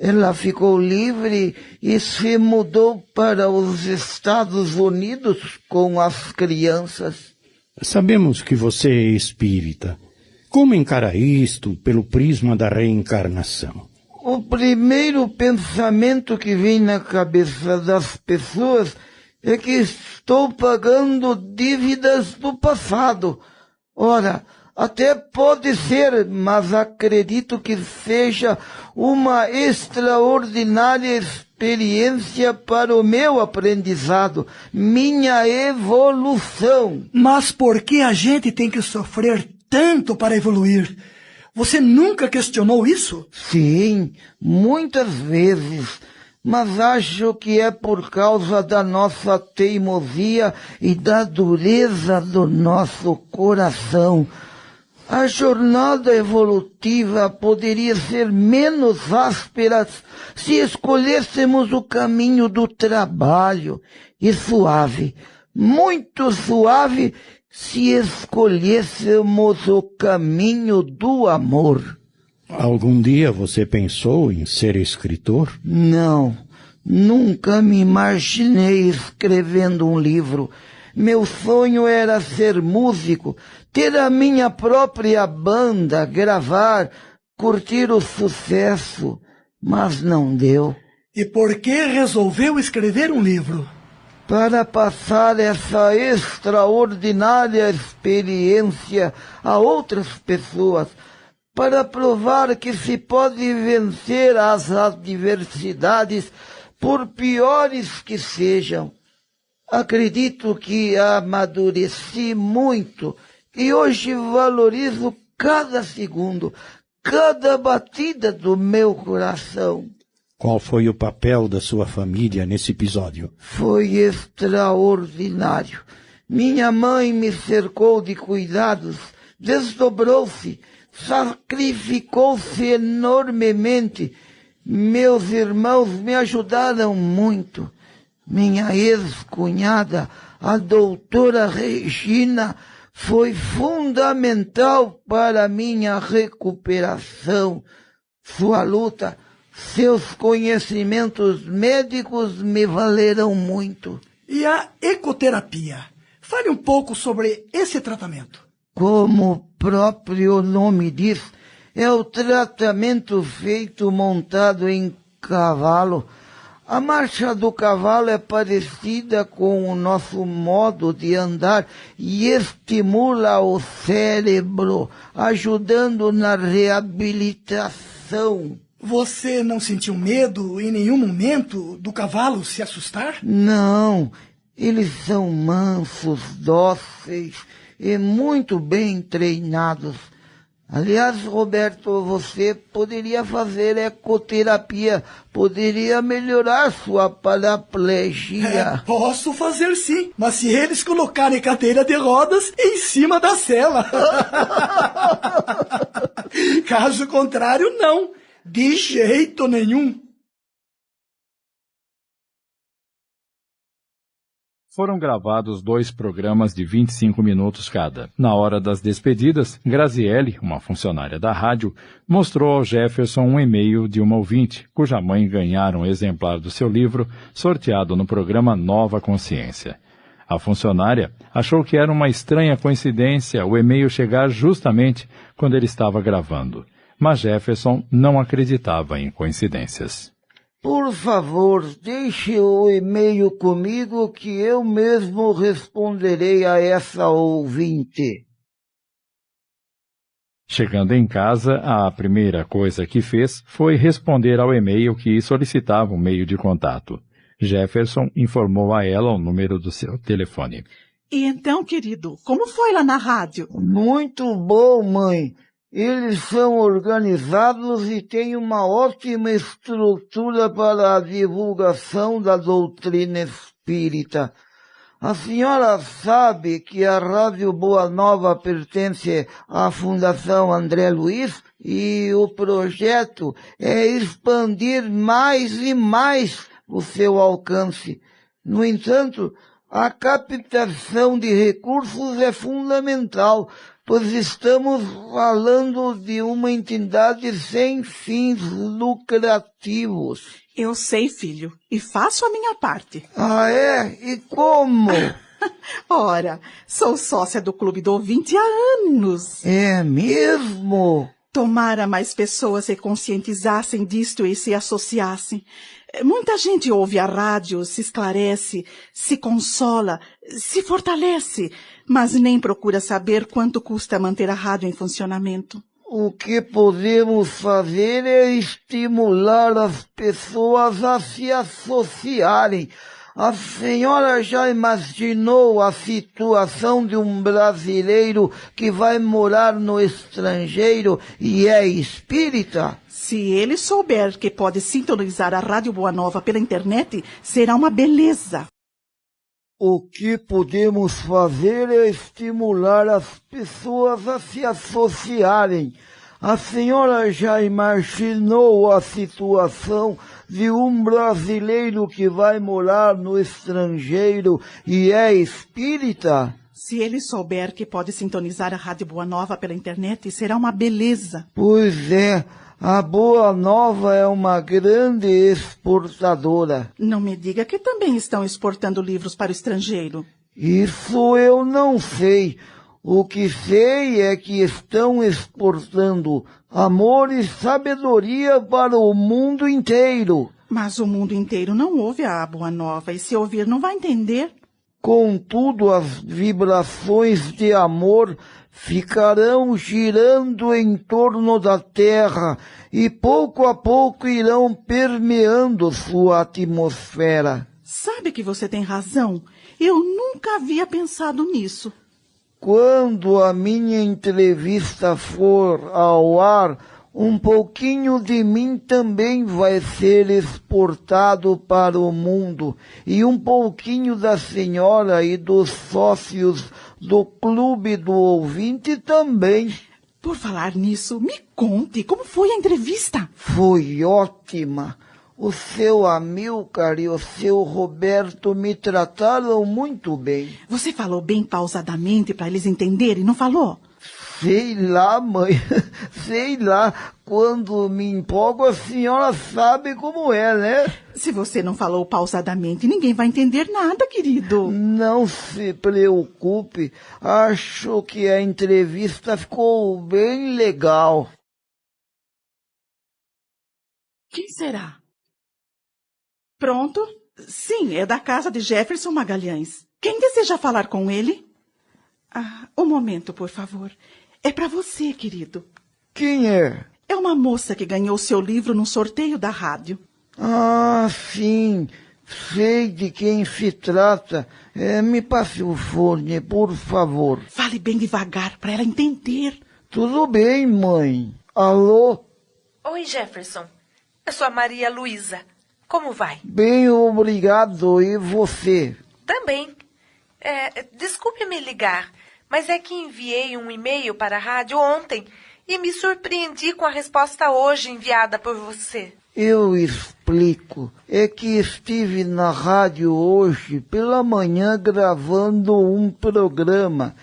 ela ficou livre e se mudou para os Estados Unidos com as crianças. Sabemos que você é espírita. Como encara isto pelo prisma da reencarnação? O primeiro pensamento que vem na cabeça das pessoas é que estou pagando dívidas do passado. Ora, até pode ser, mas acredito que seja uma extraordinária experiência para o meu aprendizado, minha evolução. Mas por que a gente tem que sofrer tanto para evoluir? Você nunca questionou isso? Sim, muitas vezes. Mas acho que é por causa da nossa teimosia e da dureza do nosso coração. A jornada evolutiva poderia ser menos áspera se escolhêssemos o caminho do trabalho e suave, muito suave, se escolhêssemos o caminho do amor. Algum dia você pensou em ser escritor? Não, nunca me imaginei escrevendo um livro. Meu sonho era ser músico, ter a minha própria banda, gravar, curtir o sucesso, mas não deu. E por que resolveu escrever um livro? Para passar essa extraordinária experiência a outras pessoas, para provar que se pode vencer as adversidades, por piores que sejam. Acredito que amadureci muito e hoje valorizo cada segundo, cada batida do meu coração. Qual foi o papel da sua família nesse episódio? Foi extraordinário. Minha mãe me cercou de cuidados, desdobrou-se, sacrificou-se enormemente. Meus irmãos me ajudaram muito. Minha ex-cunhada, a doutora Regina, foi fundamental para minha recuperação. Sua luta, seus conhecimentos médicos me valeram muito. E a ecoterapia? Fale um pouco sobre esse tratamento. Como o próprio nome diz, é o tratamento feito montado em cavalo. A marcha do cavalo é parecida com o nosso modo de andar e estimula o cérebro, ajudando na reabilitação. Você não sentiu medo em nenhum momento do cavalo se assustar? Não, eles são mansos, dóceis e muito bem treinados. Aliás, Roberto, você poderia fazer ecoterapia, poderia melhorar sua paraplegia. Posso fazer sim, mas se eles colocarem cadeira de rodas em cima da cela. Caso contrário, não. De jeito nenhum. Foram gravados 2 programas de 25 minutos cada. Na hora das despedidas, Graziele, uma funcionária da rádio, mostrou ao Jefferson um e-mail de uma ouvinte, cuja mãe ganhara um exemplar do seu livro, sorteado no programa Nova Consciência. A funcionária achou que era uma estranha coincidência o e-mail chegar justamente quando ele estava gravando. Mas Jefferson não acreditava em coincidências. Por favor, deixe o e-mail comigo que eu mesmo responderei a essa ouvinte. Chegando em casa, a primeira coisa que fez foi responder ao e-mail que solicitava um meio de contato. Jefferson informou a ela o número do seu telefone. E então, querido, como foi lá na rádio? Muito bom, mãe. Eles são organizados e têm uma ótima estrutura para a divulgação da doutrina espírita. A senhora sabe que a Rádio Boa Nova pertence à Fundação André Luiz e o projeto é expandir mais e mais o seu alcance. No entanto, a captação de recursos é fundamental, pois estamos falando de uma entidade sem fins lucrativos. Eu sei, filho, e faço a minha parte. Ah, é? E como? Ora, sou sócia do Clube do Ouvinte há anos. É mesmo? Tomara mais pessoas se conscientizassem disto e se associassem. Muita gente ouve a rádio, se esclarece, se consola, se fortalece, mas nem procura saber quanto custa manter a rádio em funcionamento. O que podemos fazer é estimular as pessoas a se associarem. A senhora já imaginou a situação de um brasileiro que vai morar no estrangeiro e é espírita? Se ele souber que pode sintonizar a Rádio Boa Nova pela internet, será uma beleza. O que podemos fazer é estimular as pessoas a se associarem. A senhora já imaginou a situação de um brasileiro que vai morar no estrangeiro e é espírita? Se ele souber que pode sintonizar a Rádio Boa Nova pela internet, será uma beleza. Pois é. A Boa Nova é uma grande exportadora. Não me diga que também estão exportando livros para o estrangeiro. Isso eu não sei. O que sei é que estão exportando amor e sabedoria para o mundo inteiro. Mas o mundo inteiro não ouve a Boa Nova, e se ouvir não vai entender. Contudo, as vibrações de amor ficarão girando em torno da Terra e pouco a pouco irão permeando sua atmosfera. Sabe que você tem razão? Eu nunca havia pensado nisso. Quando a minha entrevista for ao ar, um pouquinho de mim também vai ser exportado para o mundo, e um pouquinho da senhora e dos sócios do Clube do Ouvinte também. Por falar nisso, me conte, como foi a entrevista? Foi ótima. O seu Amilcar e o seu Roberto me trataram muito bem. Você falou bem pausadamente para eles entenderem, não falou? Sei lá, mãe. Sei lá. Quando me empolgo, a senhora sabe como é, né? Se você não falou pausadamente, ninguém vai entender nada, querido. Não se preocupe. Acho que a entrevista ficou bem legal. Quem será? Pronto? Sim, é da casa de Jefferson Magalhães. Quem deseja falar com ele? Um momento, por favor. É para você, querido. Quem é? É uma moça que ganhou seu livro num sorteio da rádio. Ah, sim. Sei de quem se trata. Me passe o fone, por favor. Fale bem devagar, para ela entender. Tudo bem, mãe. Alô? Oi, Jefferson. Eu sou a Maria Luísa. Como vai? Bem, obrigado. E você? Também. Desculpe me ligar, mas é que enviei um e-mail para a rádio ontem e me surpreendi com a resposta hoje enviada por você. Eu explico. É que estive na rádio hoje pela manhã gravando um programa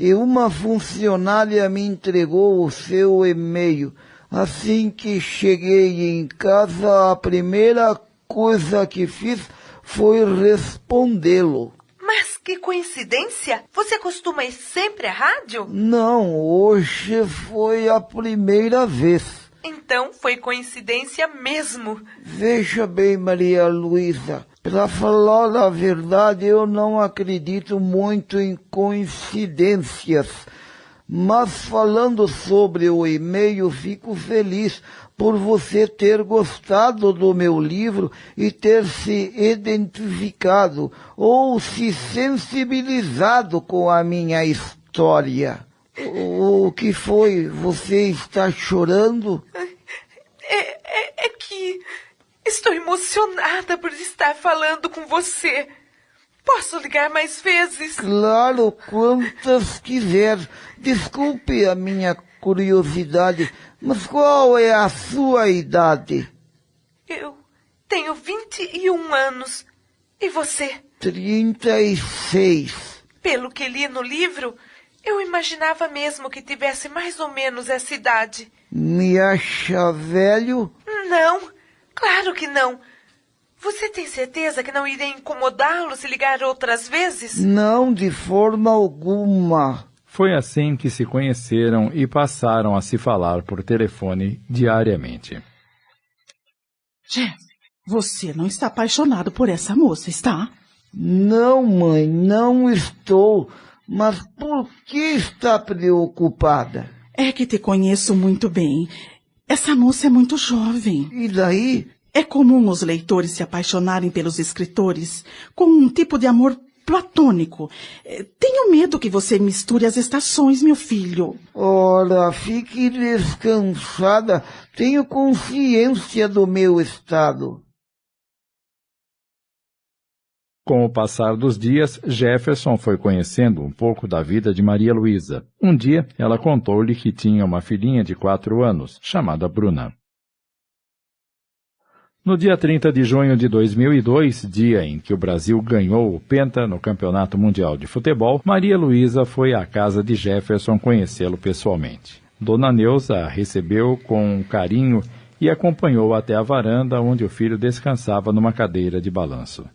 e uma funcionária me entregou o seu e-mail. Assim que cheguei em casa, a primeira coisa que fiz foi respondê-lo. Mas que coincidência! Você costuma ir sempre à rádio? Não, hoje foi a primeira vez. Então foi coincidência mesmo. Veja bem, Maria Luísa, para falar a verdade, eu não acredito muito em coincidências. Mas falando sobre o e-mail, fico feliz por você ter gostado do meu livro e ter se identificado ou se sensibilizado com a minha história. O que foi? Você está chorando? É que estou emocionada por estar falando com você. Posso ligar mais vezes? Claro, quantas quiser. Desculpe a minha curiosidade, mas qual é a sua idade? Eu tenho 21 anos. E você? 36. Pelo que li no livro, eu imaginava mesmo que tivesse mais ou menos essa idade. Me acha velho? Não, claro que não. Você tem certeza que não irei incomodá-lo se ligar outras vezes? Não, de forma alguma. Foi assim que se conheceram e passaram a se falar por telefone diariamente. Jeff, você não está apaixonado por essa moça, está? Não, mãe, não estou. Mas por que está preocupada? É que te conheço muito bem. Essa moça é muito jovem. E daí? É comum os leitores se apaixonarem pelos escritores com um tipo de amor platônico. Tenho medo que você misture as estações, meu filho. Ora, fique descansada. Tenho consciência do meu estado. Com o passar dos dias, Jefferson foi conhecendo um pouco da vida de Maria Luísa. Um dia, ela contou-lhe que tinha uma filhinha de 4 anos, chamada Bruna. No dia 30 de junho de 2002, dia em que o Brasil ganhou o Penta no Campeonato Mundial de Futebol, Maria Luísa foi à casa de Jefferson conhecê-lo pessoalmente. Dona Neuza a recebeu com carinho e acompanhou até a varanda onde o filho descansava numa cadeira de balanço.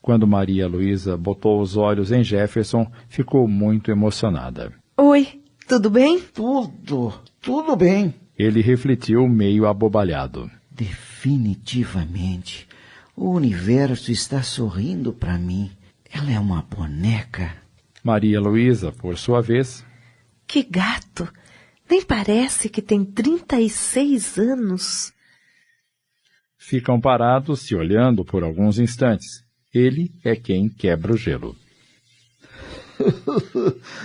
Quando Maria Luísa botou os olhos em Jefferson, ficou muito emocionada. Oi, tudo bem? Tudo bem. Ele refletiu meio abobalhado. Definitivamente, o universo está sorrindo para mim. Ela é uma boneca. Maria Luísa, por sua vez... Que gato! Nem parece que tem 36 anos. Ficam parados se olhando por alguns instantes. Ele é quem quebra o gelo.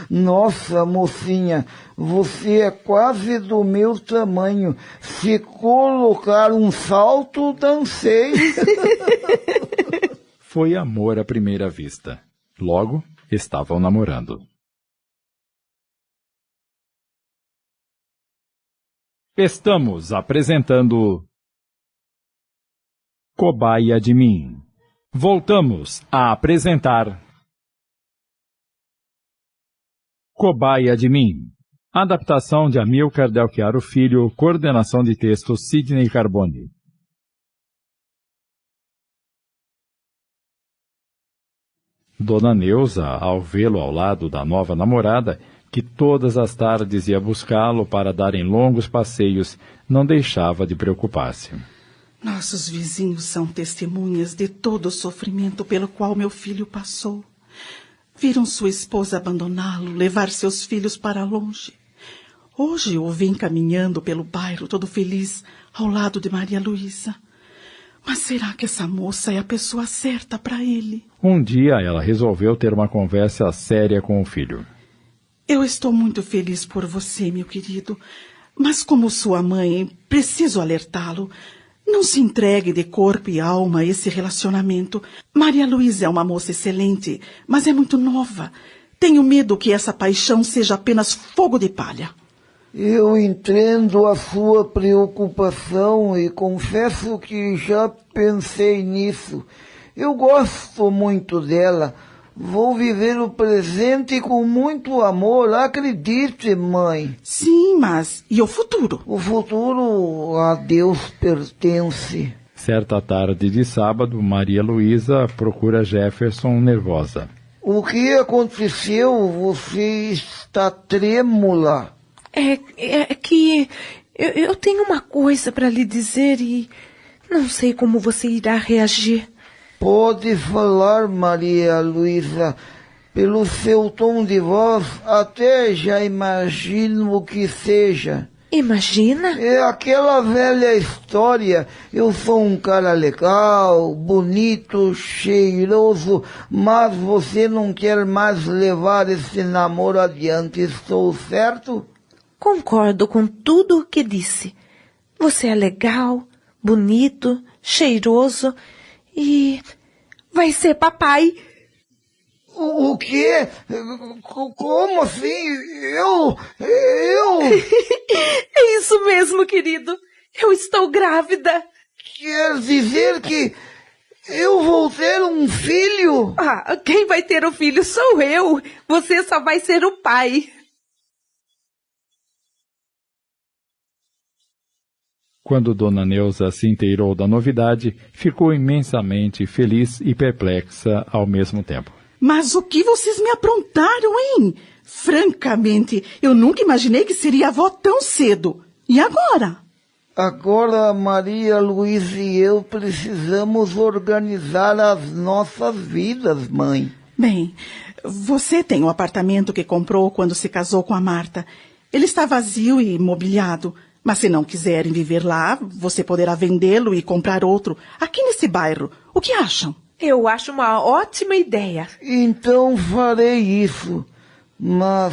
Nossa, mocinha, você é quase do meu tamanho. Se colocar um salto, dancei. Foi amor à primeira vista. Logo, estavam namorando. Estamos apresentando Cobaia de Mim. Voltamos a apresentar Cobaia de Mim. Adaptação de Amílcar Del Chiaro Filho, coordenação de texto Sidney Carbone. Dona Neuza, ao vê-lo ao lado da nova namorada, que todas as tardes ia buscá-lo para darem longos passeios, não deixava de preocupar-se. Nossos vizinhos são testemunhas de todo o sofrimento pelo qual meu filho passou. Viram sua esposa abandoná-lo, levar seus filhos para longe. Hoje o vem caminhando pelo bairro todo feliz ao lado de Maria Luísa. Mas será que essa moça é a pessoa certa para ele? Um dia ela resolveu ter uma conversa séria com o filho. Eu estou muito feliz por você, meu querido. Mas como sua mãe, preciso alertá-lo. Não se entregue de corpo e alma a esse relacionamento. Maria Luísa é uma moça excelente, mas é muito nova. Tenho medo que essa paixão seja apenas fogo de palha. Eu entendo a sua preocupação e confesso que já pensei nisso. Eu gosto muito dela. Vou viver o presente com muito amor, acredite, mãe. Sim, mas e o futuro? O futuro a Deus pertence. Certa tarde de sábado, Maria Luísa procura Jefferson nervosa. O que aconteceu? Você está trêmula. É que eu tenho uma coisa para lhe dizer e não sei como você irá reagir. Pode falar, Maria Luísa. Pelo seu tom de voz, até já imagino o que seja. Imagina? É aquela velha história. Eu sou um cara legal, bonito, cheiroso, mas você não quer mais levar esse namoro adiante, estou certo? Concordo com tudo o que disse. Você é legal, bonito, cheiroso e vai ser papai. O quê? Como assim? Eu... É isso mesmo, querido. Eu estou grávida. Quer dizer que eu vou ter um filho? Ah, quem vai ter o filho sou eu. Você só vai ser o pai. Quando Dona Neuza se inteirou da novidade, ficou imensamente feliz e perplexa ao mesmo tempo. Mas o que vocês me aprontaram, hein? Francamente, eu nunca imaginei que seria avó tão cedo. E agora? Agora, Maria Luísa e eu precisamos organizar as nossas vidas, mãe. Bem, você tem o apartamento que comprou quando se casou com a Marta. Ele está vazio e mobiliado. Mas se não quiserem viver lá, você poderá vendê-lo e comprar outro aqui nesse bairro. O que acham? Eu acho uma ótima ideia. Então farei isso. Mas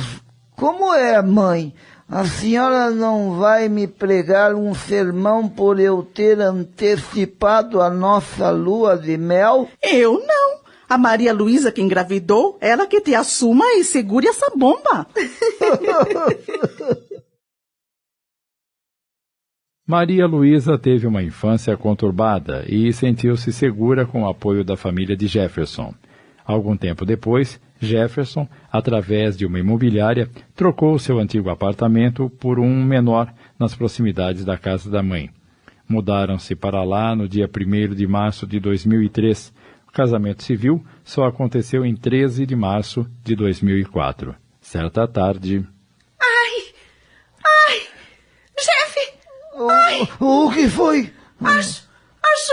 como é, mãe? A senhora não vai me pregar um sermão por eu ter antecipado a nossa lua de mel? Eu não. A Maria Luísa que engravidou, ela que te assuma e segure essa bomba. Maria Luísa teve uma infância conturbada e sentiu-se segura com o apoio da família de Jefferson. Algum tempo depois, Jefferson, através de uma imobiliária, trocou seu antigo apartamento por um menor nas proximidades da casa da mãe. Mudaram-se para lá no dia 1º de março de 2003. O casamento civil só aconteceu em 13 de março de 2004. Certa tarde... O que foi? Acho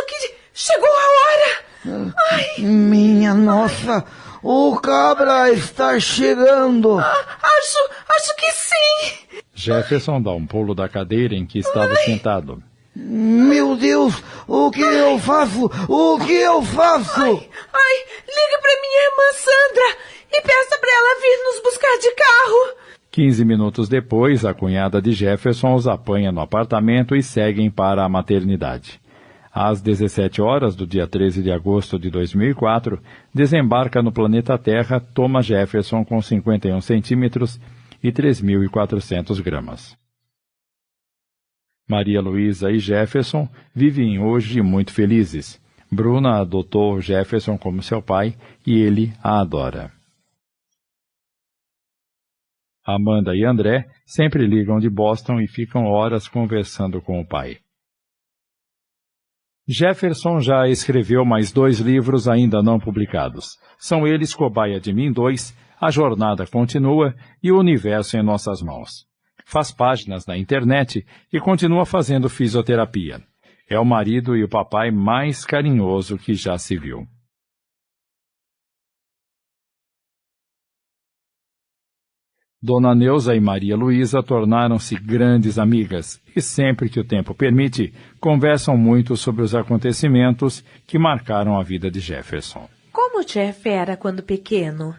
que chegou a hora. Ai. Minha nossa, o cabra está chegando. Acho que sim. Jefferson dá um pulo da cadeira em que estava sentado. Meu Deus, o que eu faço? O que eu faço? Ligue para minha irmã Sandra e peça para ela vir nos buscar de carro. 15 minutos depois, a cunhada de Jefferson os apanha no apartamento e seguem para a maternidade. Às 17 horas do dia 13 de agosto de 2004, desembarca no planeta Terra Thomas Jefferson com 51 centímetros e 3.400 gramas. Maria Luísa e Jefferson vivem hoje muito felizes. Bruna adotou Jefferson como seu pai e ele a adora. Amanda e André sempre ligam de Boston e ficam horas conversando com o pai. Jefferson já escreveu mais 2 livros ainda não publicados. São eles Cobaia de Mim 2, A Jornada Continua e O Universo em Nossas Mãos. Faz páginas na internet e continua fazendo fisioterapia. É o marido e o papai mais carinhoso que já se viu. Dona Neuza e Maria Luísa tornaram-se grandes amigas e, sempre que o tempo permite, conversam muito sobre os acontecimentos que marcaram a vida de Jefferson. Como Jeff era quando pequeno?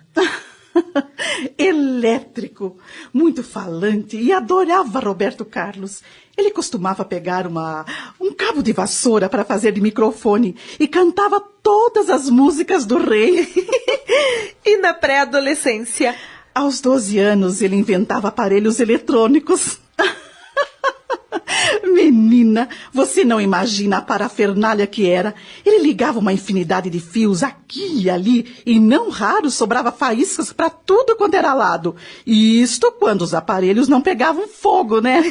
Elétrico, muito falante e adorava Roberto Carlos. Ele costumava pegar um cabo de vassoura para fazer de microfone e cantava todas as músicas do rei. E na pré-adolescência? Aos 12 anos, ele inventava aparelhos eletrônicos. Menina, você não imagina a parafernália que era. Ele ligava uma infinidade de fios aqui e ali, e não raro sobrava faíscas para tudo quanto era lado. E isto quando os aparelhos não pegavam fogo, né?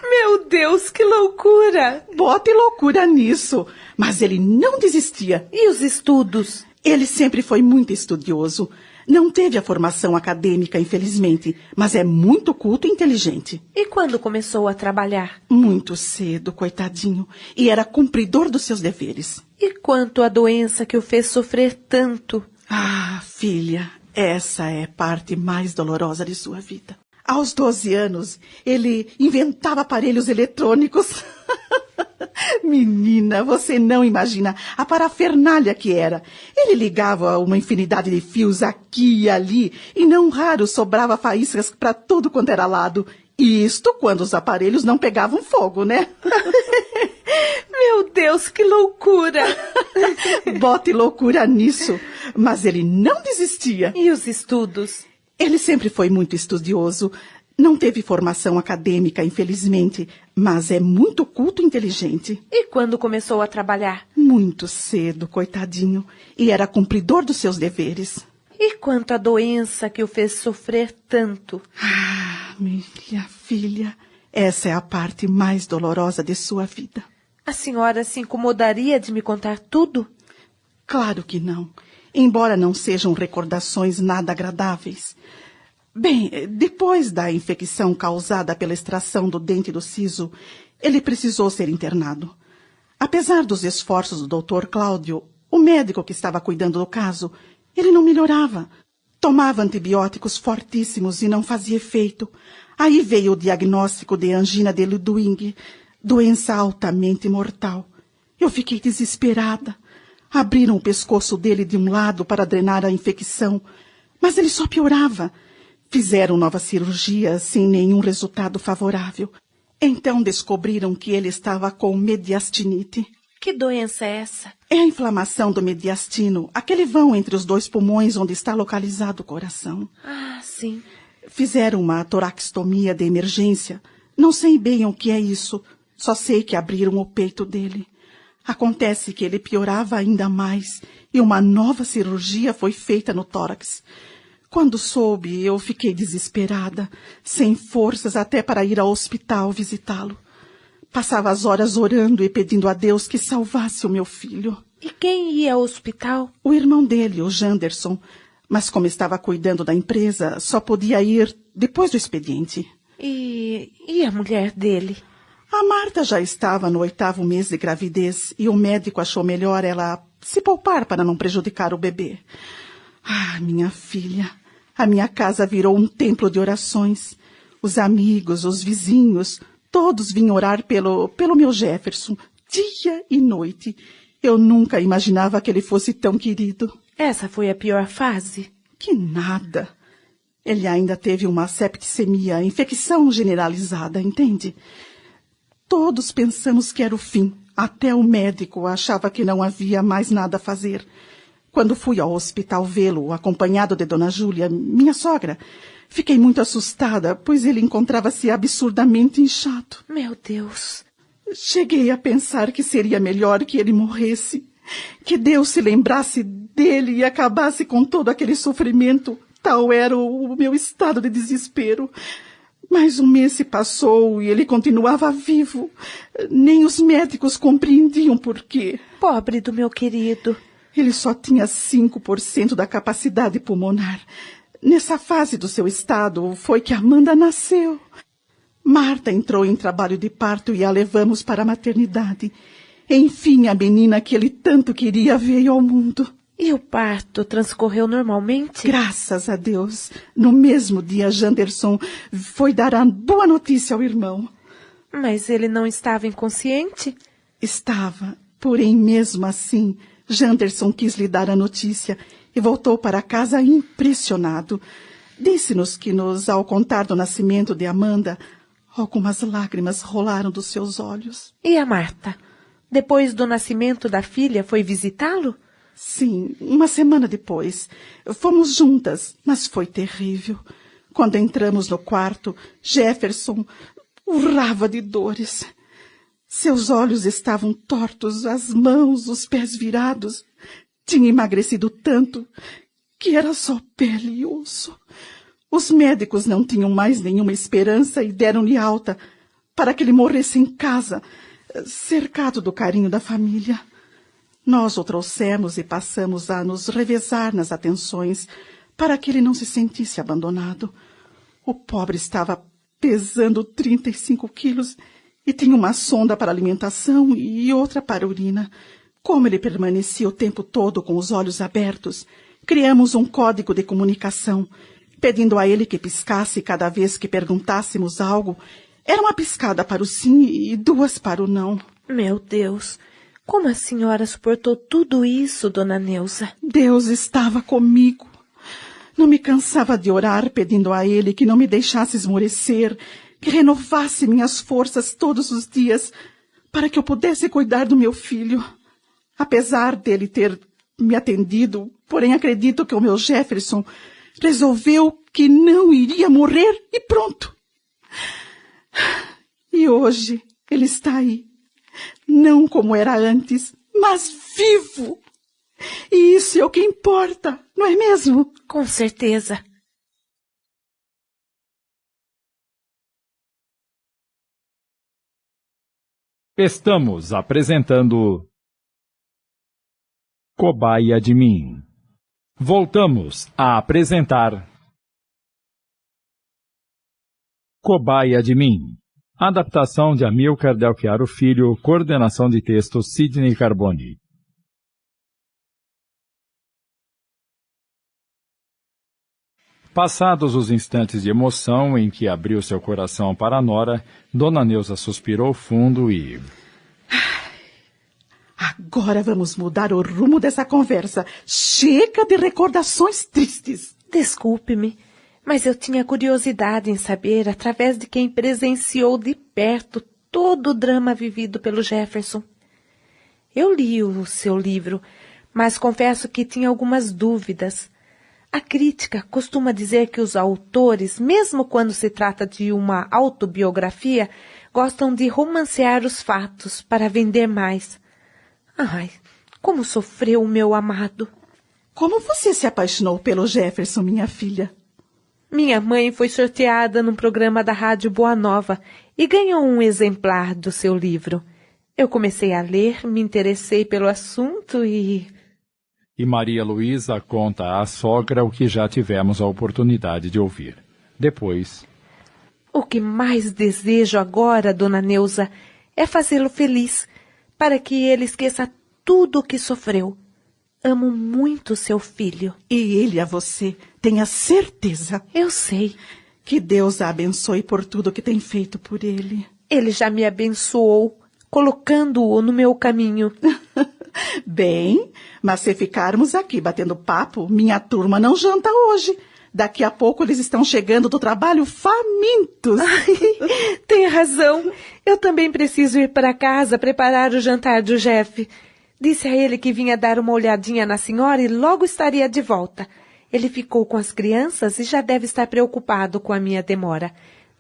Meu Deus, que loucura! Bote loucura nisso. Mas ele não desistia. E os estudos? Ele sempre foi muito estudioso. Não teve a formação acadêmica, infelizmente, mas é muito culto e inteligente. E quando começou a trabalhar? Muito cedo, coitadinho, e era cumpridor dos seus deveres. E quanto à doença que o fez sofrer tanto? Ah, filha, essa é a parte mais dolorosa de sua vida. Aos 12 anos, ele inventava aparelhos eletrônicos. Menina, você não imagina a parafernália que era. Ele ligava uma infinidade de fios aqui e ali, e não raro sobrava faíscas para tudo quanto era lado. Isto quando os aparelhos não pegavam fogo, né? Meu Deus, que loucura! Bote loucura nisso. Mas ele não desistia. E os estudos? Ele sempre foi muito estudioso. Não teve formação acadêmica, infelizmente, mas é muito culto e inteligente. E quando começou a trabalhar? Muito cedo, coitadinho, e era cumpridor dos seus deveres. E quanto à doença que o fez sofrer tanto? Ah, minha filha, essa é a parte mais dolorosa de sua vida. A senhora se incomodaria de me contar tudo? Claro que não, embora não sejam recordações nada agradáveis. Bem, depois da infecção causada pela extração do dente do siso, ele precisou ser internado. Apesar dos esforços do Dr. Cláudio, o médico que estava cuidando do caso, ele não melhorava. Tomava antibióticos fortíssimos e não fazia efeito. Aí veio o diagnóstico de angina de Ludwig, doença altamente mortal. Eu fiquei desesperada. Abriram o pescoço dele de um lado para drenar a infecção, mas ele só piorava. Fizeram nova cirurgia sem nenhum resultado favorável. Então descobriram que ele estava com mediastinite. Que doença é essa? É a inflamação do mediastino, aquele vão entre os dois pulmões onde está localizado o coração. Ah, sim. Fizeram uma toraxtomia de emergência. Não sei bem o que é isso, só sei que abriram o peito dele. Acontece que ele piorava ainda mais e uma nova cirurgia foi feita no tórax. Quando soube, eu fiquei desesperada, sem forças até para ir ao hospital visitá-lo. Passava as horas orando e pedindo a Deus que salvasse o meu filho. E quem ia ao hospital? O irmão dele, o Janderson. Mas como estava cuidando da empresa, só podia ir depois do expediente. E a mulher dele? A Marta já estava no 8º mês de gravidez e o médico achou melhor ela se poupar para não prejudicar o bebê. Ah, minha filha, a minha casa virou um templo de orações. Os amigos, os vizinhos, todos vinham orar pelo meu Jefferson, dia e noite. Eu nunca imaginava que ele fosse tão querido. Essa foi a pior fase? Que nada. Ele ainda teve uma septicemia, infecção generalizada, entende? Todos pensamos que era o fim. Até o médico achava que não havia mais nada a fazer. Quando fui ao hospital vê-lo, acompanhado de Dona Júlia, minha sogra, fiquei muito assustada, pois ele encontrava-se absurdamente inchado. Meu Deus! Cheguei a pensar que seria melhor que ele morresse, que Deus se lembrasse dele e acabasse com todo aquele sofrimento. Tal era o meu estado de desespero. Mas um mês se passou e ele continuava vivo. Nem os médicos compreendiam por quê. Pobre do meu querido. Ele só tinha 5% da capacidade pulmonar. Nessa fase do seu estado foi que Amanda nasceu. Marta entrou em trabalho de parto e a levamos para a maternidade. Enfim, a menina que ele tanto queria veio ao mundo. E o parto transcorreu normalmente? Graças a Deus. No mesmo dia, Janderson foi dar a boa notícia ao irmão. Mas ele não estava inconsciente? Estava, porém mesmo assim, Janderson quis lhe dar a notícia e voltou para casa impressionado. Disse-nos que ao contar do nascimento de Amanda, algumas lágrimas rolaram dos seus olhos. E a Marta? Depois do nascimento da filha, foi visitá-lo? Sim, uma semana depois. Fomos juntas, mas foi terrível. Quando entramos no quarto, Jefferson urrava de dores. Seus olhos estavam tortos, as mãos, os pés virados. Tinha emagrecido tanto que era só pele e osso. Os médicos não tinham mais nenhuma esperança e deram-lhe alta para que ele morresse em casa, cercado do carinho da família. Nós o trouxemos e passamos a nos revezar nas atenções para que ele não se sentisse abandonado. O pobre estava pesando 35 quilos e tinha uma sonda para alimentação e outra para urina. Como ele permanecia o tempo todo com os olhos abertos, criamos um código de comunicação, pedindo a ele que piscasse cada vez que perguntássemos algo. Era uma piscada para o sim e 2 para o não. Meu Deus, como a senhora suportou tudo isso, dona Neuza? Deus estava comigo. Não me cansava de orar pedindo a ele que não me deixasse esmorecer, que renovasse minhas forças todos os dias para que eu pudesse cuidar do meu filho. Apesar dele ter me atendido, porém acredito que o meu Jefferson resolveu que não iria morrer e pronto. E hoje ele está aí, não como era antes, mas vivo. E isso é o que importa, não é mesmo? Com certeza. Estamos apresentando Cobaia de Mim. Voltamos a apresentar Cobaia de Mim. Adaptação de Amilcar Del Chiaro Filho, coordenação de texto Sidney Carboni. Passados os instantes de emoção em que abriu seu coração para a nora, Dona Neuza suspirou fundo e... Agora vamos mudar o rumo dessa conversa. Chega de recordações tristes. Desculpe-me, mas eu tinha curiosidade em saber, através de quem presenciou de perto todo o drama vivido pelo Jefferson. Eu li o seu livro, mas confesso que tinha algumas dúvidas. A crítica costuma dizer que os autores, mesmo quando se trata de uma autobiografia, gostam de romancear os fatos para vender mais. Ai, como sofreu o meu amado. Como você se apaixonou pelo Jefferson, minha filha? Minha mãe foi sorteada num programa da Rádio Boa Nova e ganhou um exemplar do seu livro. Eu comecei a ler, me interessei pelo assunto e Maria Luísa conta à sogra o que já tivemos a oportunidade de ouvir. Depois... O que mais desejo agora, Dona Neuza, é fazê-lo feliz, para que ele esqueça tudo o que sofreu. Amo muito seu filho. E ele a você, tenha certeza. Eu sei. Que Deus a abençoe por tudo que tem feito por ele. Ele já me abençoou, colocando-o no meu caminho. Bem, mas se ficarmos aqui batendo papo, minha turma não janta hoje. Daqui a pouco eles estão chegando do trabalho famintos. Ai, tem razão. Eu também preciso ir para casa preparar o jantar do Jeff. Disse a ele que vinha dar uma olhadinha na senhora e logo estaria de volta. Ele ficou com as crianças e já deve estar preocupado com a minha demora.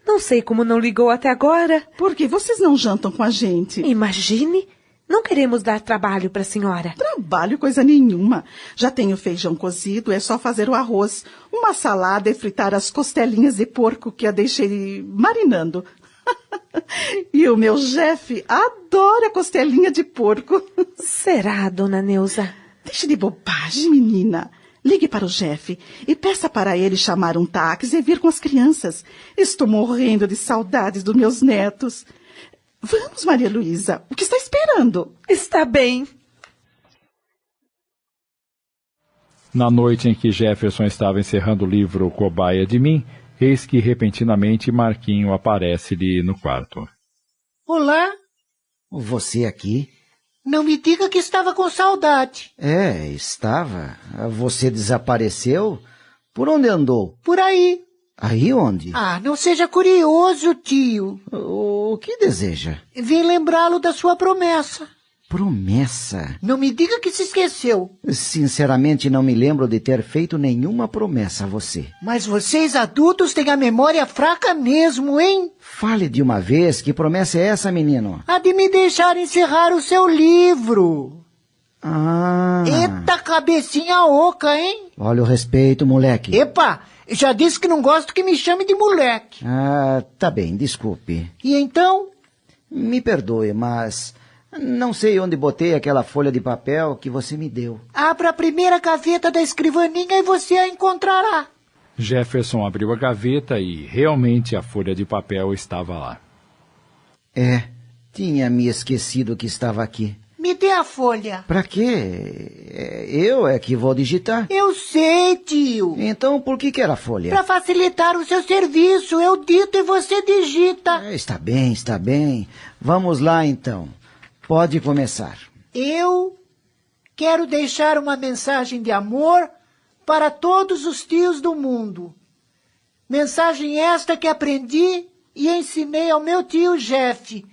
Não sei como não ligou até agora. Por que vocês não jantam com a gente? Imagine. Não queremos dar trabalho para a senhora. Trabalho coisa nenhuma. Já tenho feijão cozido, é só fazer o arroz, uma salada e fritar as costelinhas de porco que a deixei marinando. E o meu Jeff adora costelinha de porco. Será, Dona Neuza? Deixe de bobagem, menina. Ligue para o Jeff e peça para ele chamar um táxi e vir com as crianças. Estou morrendo de saudades dos meus netos. Vamos, Maria Luísa. O que está esperando? Está bem. Na noite em que Jefferson estava encerrando o livro Cobaia de Mim, eis que repentinamente Marquinho aparece-lhe no quarto. Olá! Você aqui? Não me diga que estava com saudade. Estava. Você desapareceu? Por onde andou? Por aí. Aí onde? Não seja curioso, tio. O que deseja? Vim lembrá-lo da sua promessa. Promessa? Não me diga que se esqueceu. Sinceramente, não me lembro de ter feito nenhuma promessa a você. Mas vocês adultos têm a memória fraca mesmo, hein? Fale de uma vez, que promessa é essa, menino? A de me deixar encerrar o seu livro. Eita, cabecinha oca, hein? Olha o respeito, moleque. Epa, já disse que não gosto que me chame de moleque. Tá bem, desculpe. E então? Me perdoe, mas não sei onde botei aquela folha de papel que você me deu. Abra a primeira gaveta da escrivaninha e você a encontrará. Jefferson abriu a gaveta e realmente a folha de papel estava lá. Tinha me esquecido que estava aqui. Me dê a folha. Pra quê? Eu é que vou digitar. Eu sei, tio. Então por que era a folha? Pra facilitar o seu serviço. Eu dito e você digita. Está bem. Vamos lá, então. Pode começar. Eu quero deixar uma mensagem de amor para todos os tios do mundo. Mensagem esta que aprendi e ensinei ao meu tio Jeff,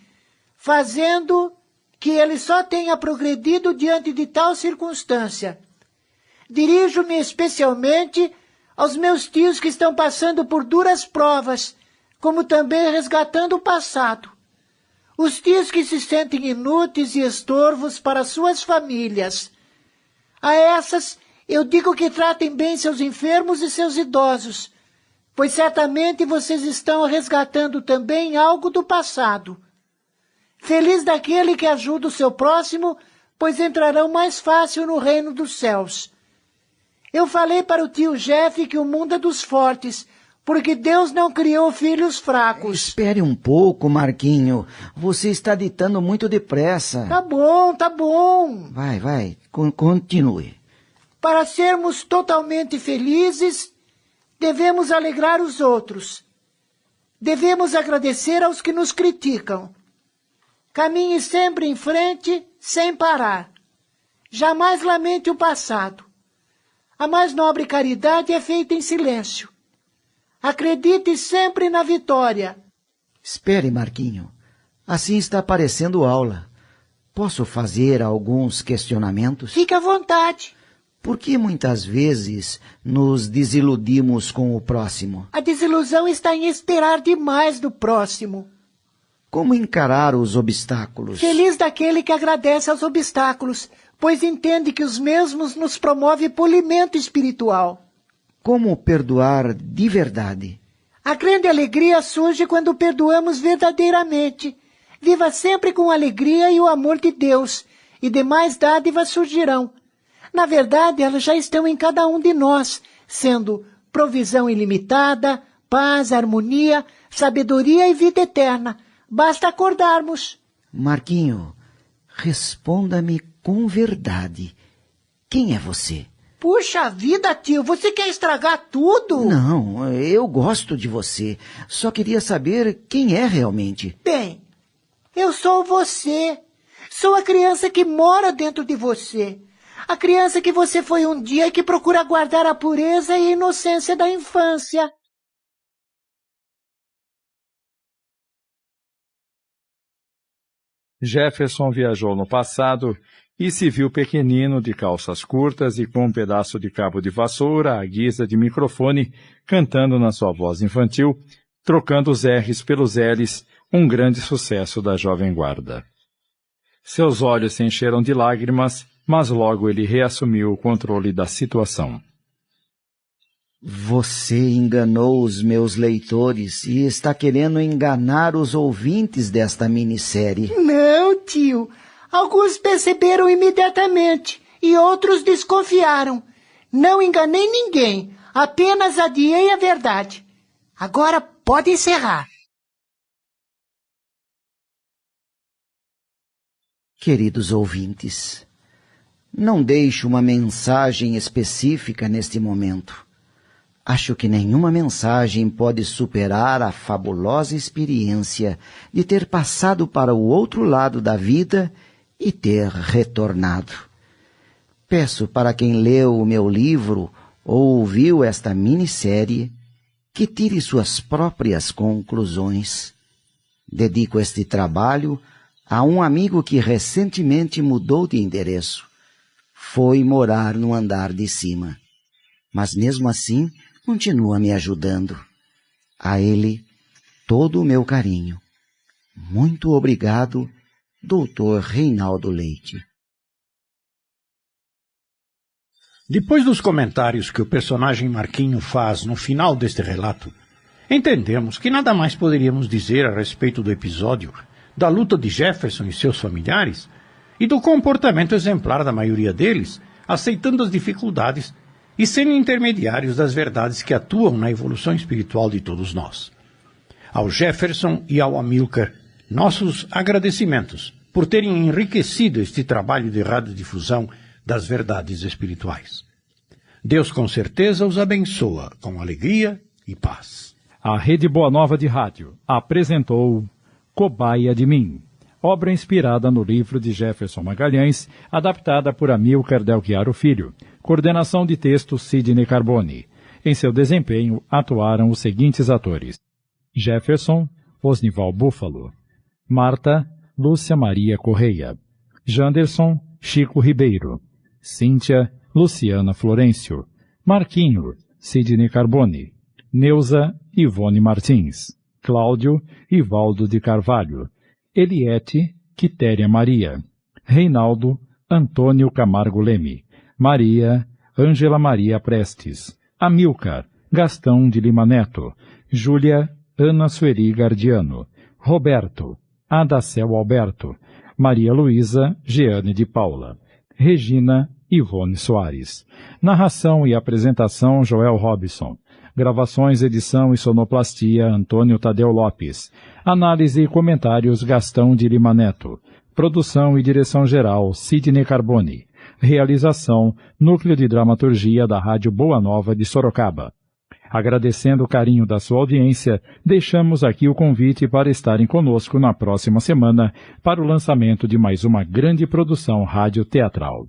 fazendo que ele só tenha progredido diante de tal circunstância. Dirijo-me especialmente aos meus tios que estão passando por duras provas, como também resgatando o passado. Os tios que se sentem inúteis e estorvos para suas famílias. A essas eu digo que tratem bem seus enfermos e seus idosos, pois certamente vocês estão resgatando também algo do passado. Feliz daquele que ajuda o seu próximo, pois entrarão mais fácil no reino dos céus. Eu falei para o tio Jeff que o mundo é dos fortes, porque Deus não criou filhos fracos. Espere um pouco, Marquinho. Você está ditando muito depressa. Tá bom. Vai. Continue. Para sermos totalmente felizes, devemos alegrar os outros. Devemos agradecer aos que nos criticam. Caminhe sempre em frente, sem parar. Jamais lamente o passado. A mais nobre caridade é feita em silêncio. Acredite sempre na vitória. Espere, Marquinho. Assim está parecendo aula. Posso fazer alguns questionamentos? Fique à vontade. Por que muitas vezes nos desiludimos com o próximo? A desilusão está em esperar demais do próximo. Como encarar os obstáculos? Feliz daquele que agradece aos obstáculos, pois entende que os mesmos nos promovem polimento espiritual. Como perdoar de verdade? A grande alegria surge quando perdoamos verdadeiramente. Viva sempre com alegria e o amor de Deus, e demais dádivas surgirão. Na verdade, elas já estão em cada um de nós, sendo provisão ilimitada, paz, harmonia, sabedoria e vida eterna. Basta acordarmos. Marquinho, responda-me com verdade. Quem é você? Puxa vida, tio, você quer estragar tudo? Não, eu gosto de você. Só queria saber quem é realmente. Bem, eu sou você. Sou a criança que mora dentro de você. A criança que você foi um dia e que procura guardar a pureza e a inocência da infância. Jefferson viajou no passado e se viu pequenino, de calças curtas e com um pedaço de cabo de vassoura à guisa de microfone, cantando na sua voz infantil, trocando os R's pelos L's, um grande sucesso da Jovem Guarda. Seus olhos se encheram de lágrimas, mas logo ele reassumiu o controle da situação. Você enganou os meus leitores e está querendo enganar os ouvintes desta minissérie. Não, tio. Alguns perceberam imediatamente e outros desconfiaram. Não enganei ninguém, apenas adiei a verdade. Agora pode encerrar. Queridos ouvintes, não deixo uma mensagem específica neste momento. Acho que nenhuma mensagem pode superar a fabulosa experiência de ter passado para o outro lado da vida e ter retornado. Peço para quem leu o meu livro ou ouviu esta minissérie que tire suas próprias conclusões. Dedico este trabalho a um amigo que recentemente mudou de endereço. Foi morar no andar de cima. Mas mesmo assim, continua me ajudando. A ele, todo o meu carinho. Muito obrigado, Dr. Reinaldo Leite. Depois dos comentários que o personagem Marquinho faz no final deste relato, entendemos que nada mais poderíamos dizer a respeito do episódio, da luta de Jefferson e seus familiares e do comportamento exemplar da maioria deles, aceitando as dificuldades e sendo intermediários das verdades que atuam na evolução espiritual de todos nós. Ao Jefferson e ao Amílcar, nossos agradecimentos por terem enriquecido este trabalho de radiodifusão das verdades espirituais. Deus com certeza os abençoa com alegria e paz. A Rede Boa Nova de Rádio apresentou Cobaia de Mim, obra inspirada no livro de Jefferson Magalhães, adaptada por Amílcar Del Chiaro Filho, coordenação de texto Sidney Carbone. Em seu desempenho atuaram os seguintes atores: Jefferson, Osnival Búfalo; Marta, Lúcia Maria Correia; Janderson, Chico Ribeiro; Cíntia, Luciana Florencio; Marquinho, Sidney Carbone; Neuza, Ivone Martins; Cláudio, Ivaldo de Carvalho; Eliete, Quitéria Maria; Reinaldo, Antônio Camargo Leme; Maria, Ângela Maria Prestes; Amílcar, Gastão de Lima Neto; Júlia, Ana Sueri Gardiano; Roberto, Adacel Alberto; Maria Luísa, Jeane de Paula; Regina, Ivone Soares. Narração e apresentação, Joel Robson. Gravações, edição e sonoplastia, Antônio Tadeu Lopes. Análise e comentários, Gastão de Lima Neto. Produção e direção geral, Sidney Carbone. Realização, Núcleo de Dramaturgia da Rádio Boa Nova de Sorocaba. Agradecendo o carinho da sua audiência, deixamos aqui o convite para estarem conosco na próxima semana para o lançamento de mais uma grande produção rádio-teatral.